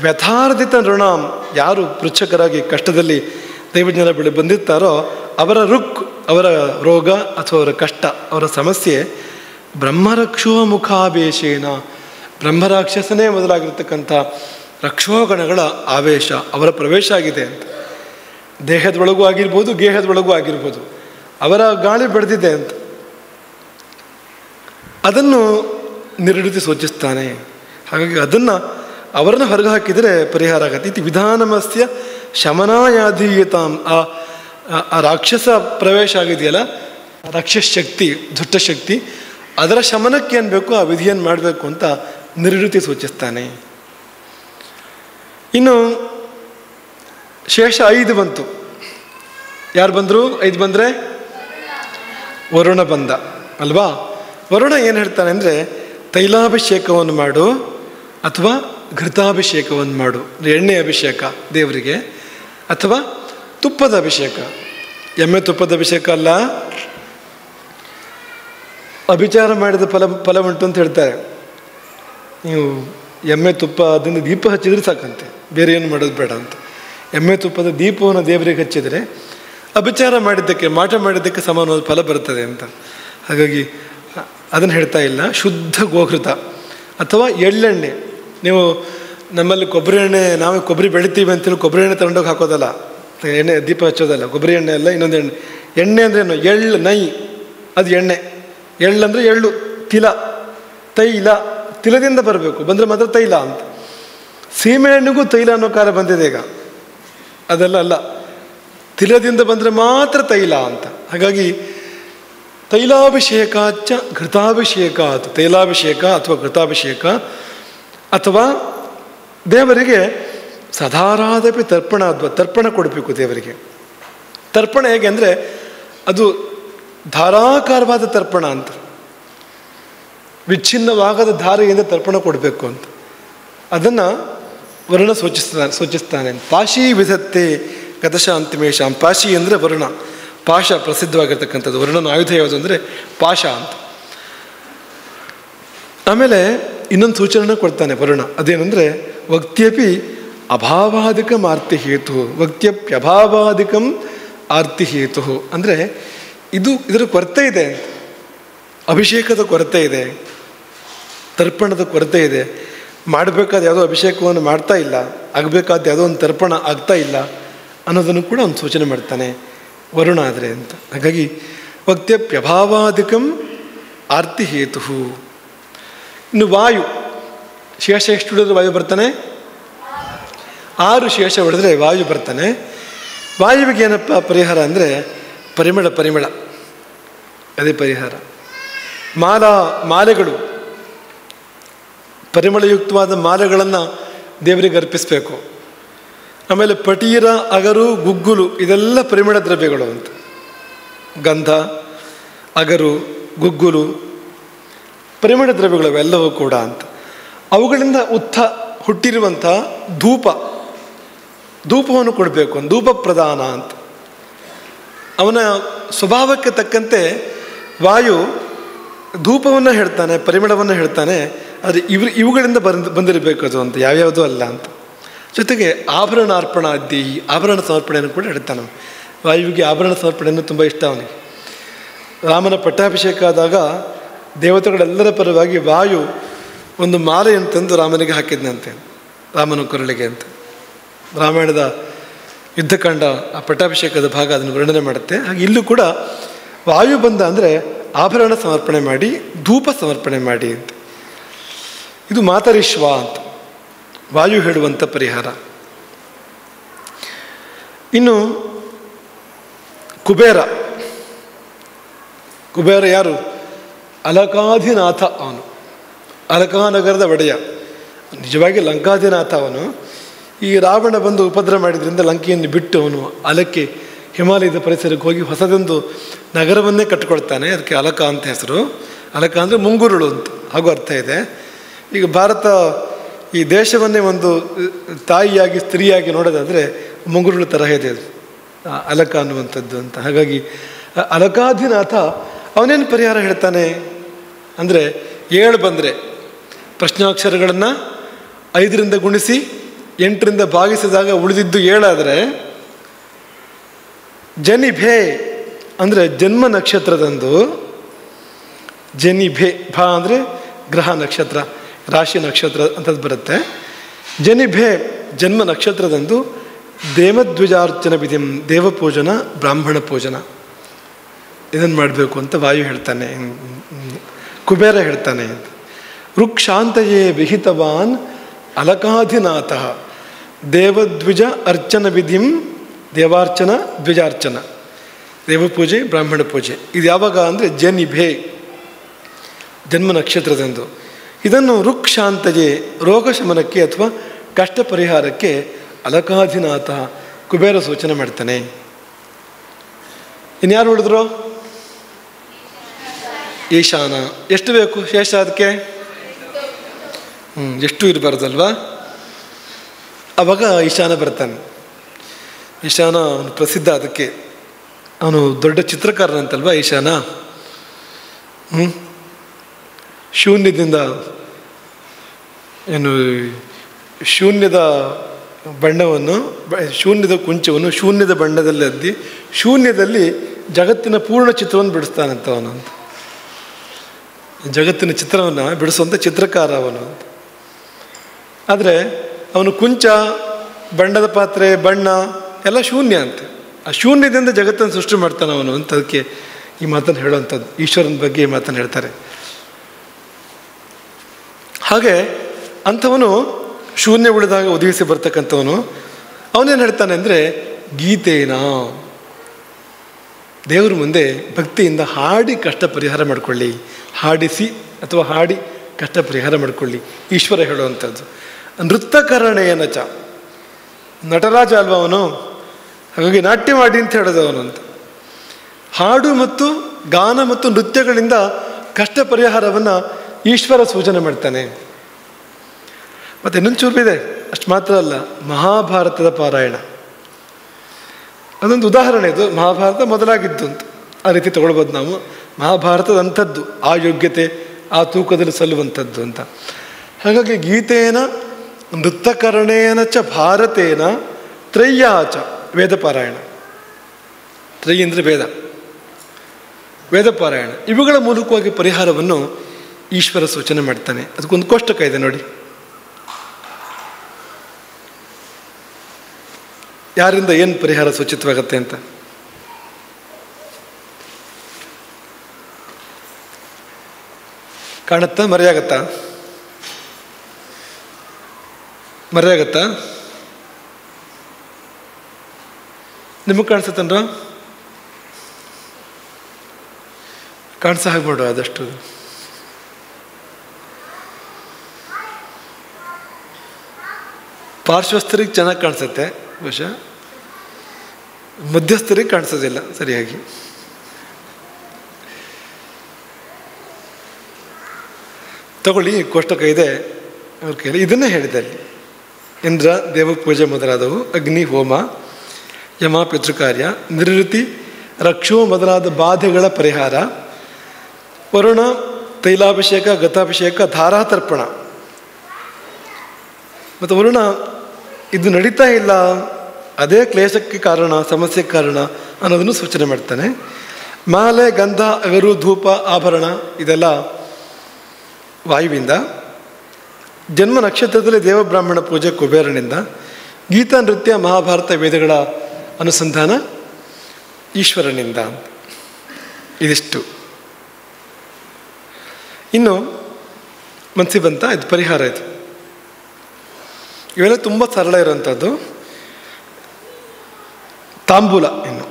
ವ್ಯಥಾರ್ಧಿತ ನೃಣಾಂ, ಯಾರು ಪೃಚ್ಛಕರಾಗಿ ಕಷ್ಟದಲ್ಲಿ ದೈವಜ್ಞರ ಬಳಿ ಬಂದಿರ್ತಾರೋ ಅವರ ಅವರ ರೋಗ ಅಥವಾ ಅವರ ಕಷ್ಟ, ಅವರ ಸಮಸ್ಯೆ ಬ್ರಹ್ಮರಕ್ಷೋ ಮುಖಾವೇಶೇನ, ಬ್ರಹ್ಮರಾಕ್ಷಸನೇ ಮೊದಲಾಗಿರ್ತಕ್ಕಂಥ ರಕ್ಷೋಗಣಗಳ ಆವೇಶ, ಅವರ ಪ್ರವೇಶ ಆಗಿದೆ ಅಂತ. ದೇಹದೊಳಗೂ ಆಗಿರ್ಬೋದು, ಗೇಹದೊಳಗೂ ಆಗಿರ್ಬೋದು, ಅವರ ಗಾಳಿ ಬೆಳೆದಿದೆ ಅಂತ. ಅದನ್ನು ನಿವೃತ್ತಿ ಸೂಚಿಸ್ತಾನೆ. ಹಾಗಾಗಿ ಅವರನ್ನು ಹೊರಗೆ ಹಾಕಿದರೆ ಪರಿಹಾರ ಆಗತ್ತೆ. ಇದು ವಿಧಾನಮಸ್ಯ ಶಮನಾಯಾಧೀಯತಾಂ. ಆ ರಾಕ್ಷಸ ಪ್ರವೇಶ ಆಗಿದೆಯಲ್ಲ, ರಾಕ್ಷಸ ಶಕ್ತಿ, ದುಷ್ಟಶಕ್ತಿ, ಅದರ ಶಮನಕ್ಕೆ ಏನು ಬೇಕು ಆ ವಿಧಿಯನ್ನು ಮಾಡಬೇಕು ಅಂತ ನಿವೃತ್ತಿ ಸೂಚಿಸ್ತಾನೆ. ಇನ್ನು ಶೇಷ 5 ಬಂತು. ಯಾರು ಬಂದರು? 5 ಬಂದರೆ ವರುಣ ಬಂದ ಅಲ್ವಾ? ವರುಣ ಏನು ಹೇಳ್ತಾನೆ ಅಂದರೆ, ತೈಲಾಭಿಷೇಕವನ್ನು ಮಾಡು ಅಥವಾ ಘೃತಾಭಿಷೇಕವನ್ನು ಮಾಡು, ಎಣ್ಣೆ ಅಭಿಷೇಕ ದೇವರಿಗೆ, ಅಥವಾ ತುಪ್ಪದ ಅಭಿಷೇಕ. ಎಮ್ಮೆ ತುಪ್ಪದ ಅಭಿಷೇಕ ಅಲ್ಲ, ಅಭಿಚಾರ ಮಾಡಿದ ಫಲ ಉಂಟು ಅಂತ ಹೇಳ್ತಾರೆ. ನೀವು ಎಮ್ಮೆ ತುಪ್ಪ ಅದನ್ನು ದೀಪ ಹಚ್ಚಿದ್ರೆ ಸಾಕಂತೆ, ಬೇರೆ ಏನು ಮಾಡೋದು ಬೇಡ ಅಂತ. ಎಮ್ಮೆ ತುಪ್ಪದ ದೀಪವನ್ನು ದೇವರಿಗೆ ಹಚ್ಚಿದರೆ ಅಭಿಚಾರ ಮಾಡಿದ್ದಕ್ಕೆ, ಮಾಟ ಮಾಡಿದ್ದಕ್ಕೆ ಸಮಾನವಾದ ಫಲ ಬರ್ತದೆ ಅಂತ. ಹಾಗಾಗಿ ಅದನ್ನು ಹೇಳ್ತಾ ಇಲ್ಲ. ಶುದ್ಧ ಗೋಘೃತ ಅಥವಾ ಎಳ್ಳೆಣ್ಣೆ. ನೀವು ನಮ್ಮಲ್ಲಿ ಕೊಬ್ಬರಿ ಎಣ್ಣೆ, ನಾವು ಕೊಬ್ಬರಿ ಬೆಳಿತೀವಿ ಅಂತೇಳಿ ಕೊಬ್ಬರಿ ಎಣ್ಣೆ ತಗೊಂಡೋಗಿ ಹಾಕೋದಲ್ಲ, ಎಣ್ಣೆ ದೀಪ ಹಚ್ಚೋದಲ್ಲ. ಕೊಬ್ಬರಿ ಎಣ್ಣೆ ಅಲ್ಲ, ಇನ್ನೊಂದು ಎಣ್ಣೆ. ಎಣ್ಣೆ ಅಂದರೆ ಏನು? ಎಳ್ಳು, ನೈ, ಅದು ಎಣ್ಣೆ. ಎಳ್ಳು ಅಂದರೆ ಎಳ್ಳು, ತಿಲ, ತೈಲ, ತಿಲದಿಂದ ಬರಬೇಕು, ಬಂದರೆ ಮಾತ್ರ ತೈಲ ಅಂತ. ಸೀಮೆ ಎಣ್ಣೆಗೂ ತೈಲ ಅನ್ನೋ ಕಾಲ ಬಂದಿದೆ ಈಗ, ಅದೆಲ್ಲ ಅಲ್ಲ, ತಿಲದಿಂದ ಬಂದರೆ ಮಾತ್ರ ತೈಲ ಅಂತ. ಹಾಗಾಗಿ ತೈಲಾಭಿಷೇಕಾಚ ಘೃತಾಭಿಷೇಕ, ತೈಲಾಭಿಷೇಕ ಅಥವಾ ಘೃತಾಭಿಷೇಕ, ಅಥವಾ ದೇವರಿಗೆ ಸದಾರಾದಪಿ ತರ್ಪಣ ಕೊಡಬೇಕು ದೇವರಿಗೆ. ತರ್ಪಣ ಹೇಗೆ ಅಂದರೆ ಅದು ಧಾರಾಕಾರವಾದ ತರ್ಪಣ ಅಂತ, ವಿಚ್ಛಿನ್ನವಾಗದ ಧಾರೆಯಿಂದ ತರ್ಪಣ ಕೊಡಬೇಕು ಅಂತ. ಅದನ್ನು ವರುಣ ಸೂಚಿಸ್ತಾನೆ. ಪಾಶಿ ವಿಧತ್ತೆ ಗತಶಾಂತಿಮೇಶಾಂ. ಪಾಶಿ ಅಂದರೆ ವರುಣ, ಪಾಶ ಪ್ರಸಿದ್ಧವಾಗಿರ್ತಕ್ಕಂಥದ್ದು. ವರುಣನ ಆಯುಧ ಯಾವುದು ಅಂದರೆ ಪಾಶ ಅಂತ. ಆಮೇಲೆ ಇನ್ನೊಂದು ಸೂಚನೆ ಕೊಡ್ತಾನೆ ವರುಣ, ಅದೇನೆಂದರೆ ವಕ್ತ್ಯಪಿ ಅಭಾವಾದಿಕಂ ಆರ್ತಿ ಹೇತು, ವಕ್ತ್ಯಪ್ಯಭಾವಾದಿಕಂ ಆರ್ತಿ ಹೇತು. ಅಂದರೆ ಇದರ ಕೊರತೆ ಇದೆ, ಅಭಿಷೇಕದ ಕೊರತೆ ಇದೆ, ತರ್ಪಣದ ಕೊರತೆ ಇದೆ. ಮಾಡಬೇಕಾದ ಯಾವುದೋ ಅಭಿಷೇಕವನ್ನು ಮಾಡ್ತಾ ಇಲ್ಲ, ಆಗಬೇಕಾದ ಯಾವುದೋ ಒಂದು ತರ್ಪಣ ಆಗ್ತಾ ಇಲ್ಲ ಅನ್ನೋದನ್ನು ಕೂಡ ಅವನು ಸೂಚನೆ ಮಾಡ್ತಾನೆ ವರುಣ ಆದರೆ ಅಂತ. ಹಾಗಾಗಿ ವಕ್ತ್ಯಪ್ಯಭಾವಾಧಿಕಂ ಆರ್ತಿ ಹೇತು. ಇನ್ನು ವಾಯು, ಶೇಷ ಎಷ್ಟು ಹಿಡಿದ್ರೆ ವಾಯು ಬರ್ತಾನೆ? 6 ಶೇಷ ಹೊಡೆದ್ರೆ ವಾಯು ಬರ್ತಾನೆ. ವಾಯುವಿಗೆ ಏನಪ್ಪ ಪರಿಹಾರ ಅಂದರೆ ಪರಿಮಳ, ಅದೇ ಪರಿಹಾರ. ಮಾಲೆಗಳು, ಪರಿಮಳಯುಕ್ತವಾದ ಮಾಲೆಗಳನ್ನು ದೇವರಿಗೆ ಅರ್ಪಿಸಬೇಕು. ಆಮೇಲೆ ಪಟೀರ, ಅಗರು, ಗುಗ್ಗುಲು ಇದೆಲ್ಲ ಪರಿಮಳ ದ್ರವ್ಯಗಳು ಅಂತ. ಗಂಧ, ಅಗರು, ಗುಗ್ಗುಲು ಪರಿಮಳ ದ್ರವ್ಯಗಳು ಅವೆಲ್ಲವೂ ಕೂಡ ಅಂತ. ಅವುಗಳಿಂದ ಹುಟ್ಟಿರುವಂಥ ಧೂಪವನ್ನು ಕೊಡಬೇಕು, ಧೂಪ ಪ್ರದಾನ ಅಂತ. ಅವನ ಸ್ವಭಾವಕ್ಕೆ ತಕ್ಕಂತೆ ವಾಯು ಧೂಪವನ್ನು ಹೇಳ್ತಾನೆ, ಪರಿಮಳವನ್ನು ಹೇಳ್ತಾನೆ. ಆದರೆ ಇವುಗಳಿಂದ ಬಂದಿರಬೇಕು ಅದು ಅಂತ, ಯಾವ್ಯಾವುದೂ ಅಲ್ಲ ಅಂತ. ಜೊತೆಗೆ ಆಭರಣ ಅರ್ಪಣಾದಿ, ಆಭರಣ ಸಮರ್ಪಣೆಯನ್ನು ಕೂಡ ಹೇಳ್ತಾನೆ. ವಾಯುವಿಗೆ ಆಭರಣ ಸಮರ್ಪಣೆಯನ್ನು ತುಂಬ ಇಷ್ಟ ಅವನಿಗೆ. ರಾಮನ ಪಟ್ಟಾಭಿಷೇಕ ಆದಾಗ ದೇವತೆಗಳೆಲ್ಲರ ಪರವಾಗಿ ವಾಯು ಒಂದು ಮಾಲೆಯನ್ನು ತಂದು ರಾಮನಿಗೆ ಹಾಕಿದ್ನಂತೆ, ರಾಮನ ಕೊರಳಿಗೆ ಅಂತ. ರಾಮಾಯಣದ ಯುದ್ಧಕಾಂಡ ಆ ಪಟ್ಟಾಭಿಷೇಕದ ಭಾಗ ಅದನ್ನು ವರ್ಣನೆ ಮಾಡುತ್ತೆ. ಹಾಗೆ ಇಲ್ಲೂ ಕೂಡ ವಾಯು ಬಂದ ಅಂದರೆ ಆಭರಣ ಸಮರ್ಪಣೆ ಮಾಡಿ, ಧೂಪ ಸಮರ್ಪಣೆ ಮಾಡಿ ಅಂತ. ಇದು ಮಾತರಿಶ್ವ ಅಂತ ವಾಯು ಹೇಳುವಂಥ ಪರಿಹಾರ. ಇನ್ನು ಕುಬೇರ ಯಾರು? ಅಲಕಾಧಿನಾಥ ಅವನು, ಅಲಕಾನಗರದ ಒಡೆಯ. ನಿಜವಾಗಿ ಲಂಕಾಧಿನಾಥ ಅವನು. ಈ ರಾವಣ ಬಂದು ಉಪದ್ರ ಮಾಡಿದ್ರಿಂದ ಲಂಕೆಯನ್ನು ಬಿಟ್ಟು ಅವನು ಅಲಕ್ಕೆ, ಹಿಮಾಲಯದ ಪರಿಸರಕ್ಕೆ ಹೋಗಿ ಹೊಸದೊಂದು ನಗರವನ್ನೇ ಕಟ್ಟಿಕೊಳ್ತಾನೆ. ಅದಕ್ಕೆ ಅಲಕ ಅಂತ ಹೆಸರು. ಅಲಕ ಅಂದರೆ ಮುಂಗುರುಳು ಅಂತ ಹಾಗೂ ಅರ್ಥ ಇದೆ. ಈಗ ಭಾರತ ಈ ದೇಶವನ್ನೇ ಒಂದು ತಾಯಿಯಾಗಿ ಸ್ತ್ರೀಯಾಗಿ ನೋಡೋದಾದರೆ ಮುಂಗುರುಳು ತರಹ ಇದೆ ಅದು, ಅಲಕ ಅನ್ನುವಂಥದ್ದು ಅಂತ. ಹಾಗಾಗಿ ಅಲಕಾಧಿನಾಥ ಅವನೇನು ಪರಿಹಾರ ಹೇಳ್ತಾನೆ ಅಂದರೆ 7 ಬಂದರೆ ಪ್ರಶ್ನಾಕ್ಷರಗಳನ್ನು 5ರಿಂದ ಗುಣಿಸಿ 8ರಿಂದ ಭಾಗಿಸಿದಾಗ ಉಳಿದಿದ್ದು 7 ಆದರೆ, ಜನಿಭೆ ಅಂದರೆ ಜನ್ಮ ನಕ್ಷತ್ರದಂದು, ಜನಿಭೆ ಭಾ ಅಂದರೆ ಗ್ರಹ ನಕ್ಷತ್ರ, ರಾಶಿ ನಕ್ಷತ್ರ ಅಂಥದ್ದು ಬರುತ್ತೆ. ಜನಿಭೆ ಜನ್ಮ ನಕ್ಷತ್ರದಂದು ದೇವದ್ವಿಜಾರ್ಚನ ವಿಧಿ, ದೇವಪೂಜನ, ಬ್ರಾಹ್ಮಣ ಪೂಜನ ಇದನ್ನು ಮಾಡಬೇಕು ಅಂತ ವಾಯು ಹೇಳ್ತಾನೆ, ಕುಬೇರ ಹೇಳ್ತಾನೆ. ವೃಕ್ಷಾಂತಯೇ ವಿಹಿತವಾನ್ ಅಲಕಾಧಿನಾಥ ದೇವದ್ವಿಜ ಅರ್ಚನ ವಿಧಿಂ, ದೇವಾರ್ಚನ ದ್ವಿಜಾರ್ಚನ, ದೇವಪೂಜೆ ಬ್ರಾಹ್ಮಣ ಪೂಜೆ. ಇದು ಯಾವಾಗ ಅಂದರೆ ಜನಿಭೆ ಜನ್ಮ ನಕ್ಷತ್ರದಂದು. ಇದನ್ನು ವೃಕ್ಷಾಂತಯೇ ರೋಗ ಶಮನಕ್ಕೆ ಅಥವಾ ಕಷ್ಟ ಪರಿಹಾರಕ್ಕೆ ಅಲಕಾಧಿನಾಥ ಕುಬೇರ ಸೂಚನೆ ಮಾಡ್ತಾನೆ. ಇನ್ಯಾರು ಹೇಳಿದ್ರು? ಈಶಾನ. ಎಷ್ಟು ಬೇಕು ಶೇಷ ಅದಕ್ಕೆ? ಎಷ್ಟು ಇರಬಾರ್ದಲ್ವಾ? ಆವಾಗ ಈಶಾನ ಬರ್ತಾನೆ. ಈಶಾನ ಪ್ರಸಿದ್ಧ, ಅದಕ್ಕೆ ಅವನು ದೊಡ್ಡ ಚಿತ್ರಕಾರನಂತಲ್ವಾ ಈಶಾನ. ಶೂನ್ಯದಿಂದ ಶೂನ್ಯದ ಬಣ್ಣವನ್ನು, ಶೂನ್ಯದ ಕುಂಚವನ್ನು ಶೂನ್ಯದ ಬಣ್ಣದಲ್ಲಿ ಅದ್ದಿ ಶೂನ್ಯದಲ್ಲಿ ಜಗತ್ತಿನ ಪೂರ್ಣ ಚಿತ್ರವನ್ನು ಬಿಡಿಸ್ತಾನಂತ ಅವನು ಅಂತ. ಜಗತ್ತಿನ ಚಿತ್ರವನ್ನು ಬಿಡಿಸುವಂಥ ಚಿತ್ರಕಾರ ಅವನು ಅಂತ. ಆದರೆ ಅವನು ಕುಂಚ, ಬಣ್ಣದ ಪಾತ್ರೆ, ಬಣ್ಣ ಎಲ್ಲ ಶೂನ್ಯ ಅಂತೆ. ಆ ಶೂನ್ಯದಿಂದ ಜಗತ್ತನ್ನು ಸೃಷ್ಟಿ ಮಾಡ್ತಾನೆ ಅವನು ಅಂತ. ಅದಕ್ಕೆ ಈ ಮಾತನ್ನು ಹೇಳುವಂಥದ್ದು, ಈಶ್ವರನ ಬಗ್ಗೆ ಈ ಮಾತನ್ನು ಹೇಳ್ತಾರೆ. ಹಾಗೆ ಅಂಥವನು ಶೂನ್ಯ ಉಳಿದಾಗ ಒದಗಿಸಿ ಬರ್ತಕ್ಕಂಥವನು. ಅವನೇನು ಹೇಳ್ತಾನೆ ಅಂದರೆ, ಗೀತೇನ ದೇವ್ರ ಮುಂದೆ ಭಕ್ತಿಯಿಂದ ಹಾಡಿ ಕಷ್ಟ ಪರಿಹಾರ ಮಾಡಿಕೊಳ್ಳಿ, ಹಾಡಿಸಿ ಅಥವಾ ಹಾಡಿ ಕಷ್ಟ ಪರಿಹಾರ ಮಾಡಿಕೊಳ್ಳಿ ಈಶ್ವರ ಹೇಳುವಂಥದ್ದು. ನೃತ್ಯಕರಣೇನ ಚ, ನಟರಾಜ ಅಲ್ವ ಅವನು, ಹಾಗಾಗಿ ನಾಟ್ಯ ಮಾಡಿ ಅಂತ ಹೇಳೋದು ಅವನು ಅಂತ. ಹಾಡು ಮತ್ತು ಗಾನ ಮತ್ತು ನೃತ್ಯಗಳಿಂದ ಕಷ್ಟ ಪರಿಹಾರವನ್ನು ಈಶ್ವರ ಸೂಚನೆ ಮಾಡ್ತಾನೆ. ಮತ್ತು ಇನ್ನೊಂದು ಚೂರು ಇದೆ, ಅಷ್ಟು ಮಾತ್ರ ಅಲ್ಲ, ಮಹಾಭಾರತದ ಪಾರಾಯಣ ಅದೊಂದು ಉದಾಹರಣೆ. ಇದು ಮಹಾಭಾರತ ಮೊದಲಾಗಿದ್ದು ಅಂತ ಆ ರೀತಿ ತಗೊಳ್ಬೋದು ನಾವು. ಮಹಾಭಾರತದ ಅಂಥದ್ದು, ಆ ಯೋಗ್ಯತೆ ಆ ತೂಕದಲ್ಲಿ ಸಲ್ಲುವಂಥದ್ದು ಅಂತ. ಹಾಗಾಗಿ ಗೀತೇನ ನೃತ್ಯಕರಣೇನ ಚ ಭಾರತೇನ ತ್ರಯ್ಯಾಚ ವೇದ ಪಾರಾಯಣ. ತ್ರೈ ಅಂದರೆ ವೇದ, ವೇದಪಾರಾಯಣ, ಇವುಗಳ ಮೂಲಕವಾಗಿ ಪರಿಹಾರವನ್ನು ಈಶ್ವರ ಸೂಚನೆ ಮಾಡ್ತಾನೆ. ಅದಕ್ಕೊಂದು ಕೋಷ್ಟಕ ಇದೆ ನೋಡಿ. ಯಾರಿಂದ ಏನು ಪರಿಹಾರ ಸೂಚಿತವಾಗತ್ತೆ ಅಂತ. ಕಾಣುತ್ತಾ? ಮರೆಯಾಗತ್ತಾ? ಮರೆಯಾಗತ್ತಾ? ನಿಮಗೆ ಕಾಣಿಸುತ್ತನ್ರ? ಕಾಣಿಸ ಹಾಗೆ ಮಾಡು ಆದಷ್ಟು. ಪಾರ್ಶ್ವಸ್ಥರಿಗೆ ಚೆನ್ನಾಗಿ ಕಾಣಿಸುತ್ತೆ, ಬಹುಶಃ ಮಧ್ಯಸ್ಥರಿಗೆ ಕಾಣಿಸೋದಿಲ್ಲ ಸರಿಯಾಗಿ. ತಗೊಳ್ಳಿ, ಕೋಷ್ಟಕ ಇದೆ ಅವ್ರ ಕೈಯಲ್ಲಿ. ಇದನ್ನೇ ಹೇಳಿದೆ ಅಲ್ಲಿ. ಇಂದ್ರ, ದೇವ ಪೂಜೆ ಮೊದಲಾದವು, ಅಗ್ನಿ, ಹೋಮ, ಯಮ, ಪಿತೃಕಾರ್ಯ, ನಿವೃತ್ತಿ, ರಕ್ಷೋ ಮೊದಲಾದ ಬಾಧೆಗಳ ಪರಿಹಾರ, ವರುಣ, ತೈಲಾಭಿಷೇಕ, ಗತಾಭಿಷೇಕ, ಧಾರಾತರ್ಪಣ. ಮತ್ತು ವರುಣ ಇದು ನಡೀತಾ ಇಲ್ಲ, ಅದೇ ಕ್ಲೇಶಕ್ಕೆ ಕಾರಣ, ಸಮಸ್ಯೆಗೆ ಕಾರಣ ಅನ್ನೋದನ್ನು ಸೂಚನೆ ಮಾಡ್ತಾನೆ. ಮಾಲೆ, ಗಂಧ, ಅಗರು, ಧೂಪ, ಆಭರಣ ಇದೆಲ್ಲ ವಾಯುವಿಂದ. ಜನ್ಮ ನಕ್ಷತ್ರದಲ್ಲಿ ದೇವಬ್ರಾಹ್ಮಣ ಪೂಜೆ ಕುಬೇರನಿಂದ. ಗೀತಾ, ನೃತ್ಯ, ಮಹಾಭಾರತ, ವೇದಗಳ ಅನುಸಂಧಾನ ಈಶ್ವರನಿಂದ. ಇದಿಷ್ಟು. ಇನ್ನು ಮನಸ್ಸಿಗೆ ಬಂತ ಇದು ಪರಿಹಾರ. ಇದು ಇವೆಲ್ಲ ತುಂಬ ಸರಳ ಇರೋವಂಥದ್ದು. ತಾಂಬೂಲ. ಇನ್ನು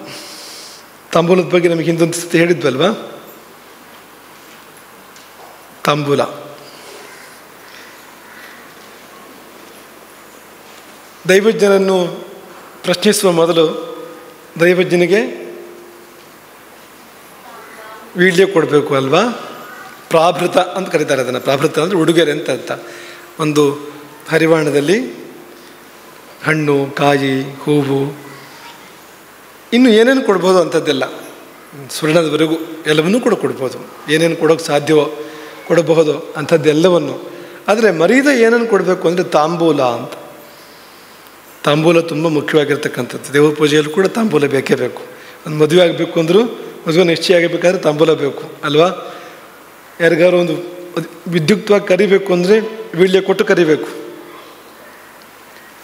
ತಾಂಬೂಲದ ಬಗ್ಗೆ ನಮಗೆ ಹಿಂದೊಂದು ಸತಿ ಹೇಳಿದ್ವಲ್ವಾ? ತಾಂಬೂಲ ದೈವಜ್ಞರನ್ನು ಪ್ರಶ್ನಿಸುವ ಮೊದಲು ದೈವಜ್ಞನಿಗೆ ವೀಳ್ಯ ಕೊಡಬೇಕು ಅಲ್ವಾ? ಪ್ರಾಭೃತ ಅಂತ ಕರೀತಾರೆ ಅದನ್ನು. ಪ್ರಾಭೃತ ಅಂದರೆ ಉಡುಗೊರೆ ಅಂತ ಅರ್ಥ. ಒಂದು ಹರಿವಾಣದಲ್ಲಿ ಹಣ್ಣು, ಕಾಯಿ, ಹೂವು, ಇನ್ನು ಏನೇನು ಕೊಡ್ಬೋದು ಅಂಥದ್ದೆಲ್ಲ, ಸ್ವರ್ಣದವರೆಗೂ ಎಲ್ಲವನ್ನೂ ಕೂಡ ಕೊಡ್ಬೋದು. ಏನೇನು ಕೊಡೋಕ್ಕೆ ಸಾಧ್ಯವೋ ಕೊಡಬಹುದು ಅಂಥದ್ದೆಲ್ಲವನ್ನು. ಆದರೆ ಮರೀದ ಏನೇನು ಕೊಡಬೇಕು ಅಂದರೆ ತಾಂಬೂಲ ಅಂತ. ತಾಂಬೂಲ ತುಂಬ ಮುಖ್ಯವಾಗಿರ್ತಕ್ಕಂಥದ್ದು. ದೇವ ಪೂಜೆಯಲ್ಲೂ ಕೂಡ ತಾಂಬೂಲ ಬೇಕೇ ಬೇಕು. ಒಂದು ಮದುವೆ ಆಗಬೇಕು ಅಂದರೂ, ಮದುವೆ ನಿಶ್ಚಯ ಆಗಬೇಕಾದ್ರೆ ತಾಂಬೂಲ ಬೇಕು ಅಲ್ವಾ? ಯಾರಿಗಾರು ಒಂದು ವಿದ್ಯುಕ್ತವಾಗಿ ಕರಿಬೇಕು ಅಂದರೆ ವೀಳ್ಯ ಕೊಟ್ಟು ಕರಿಬೇಕು.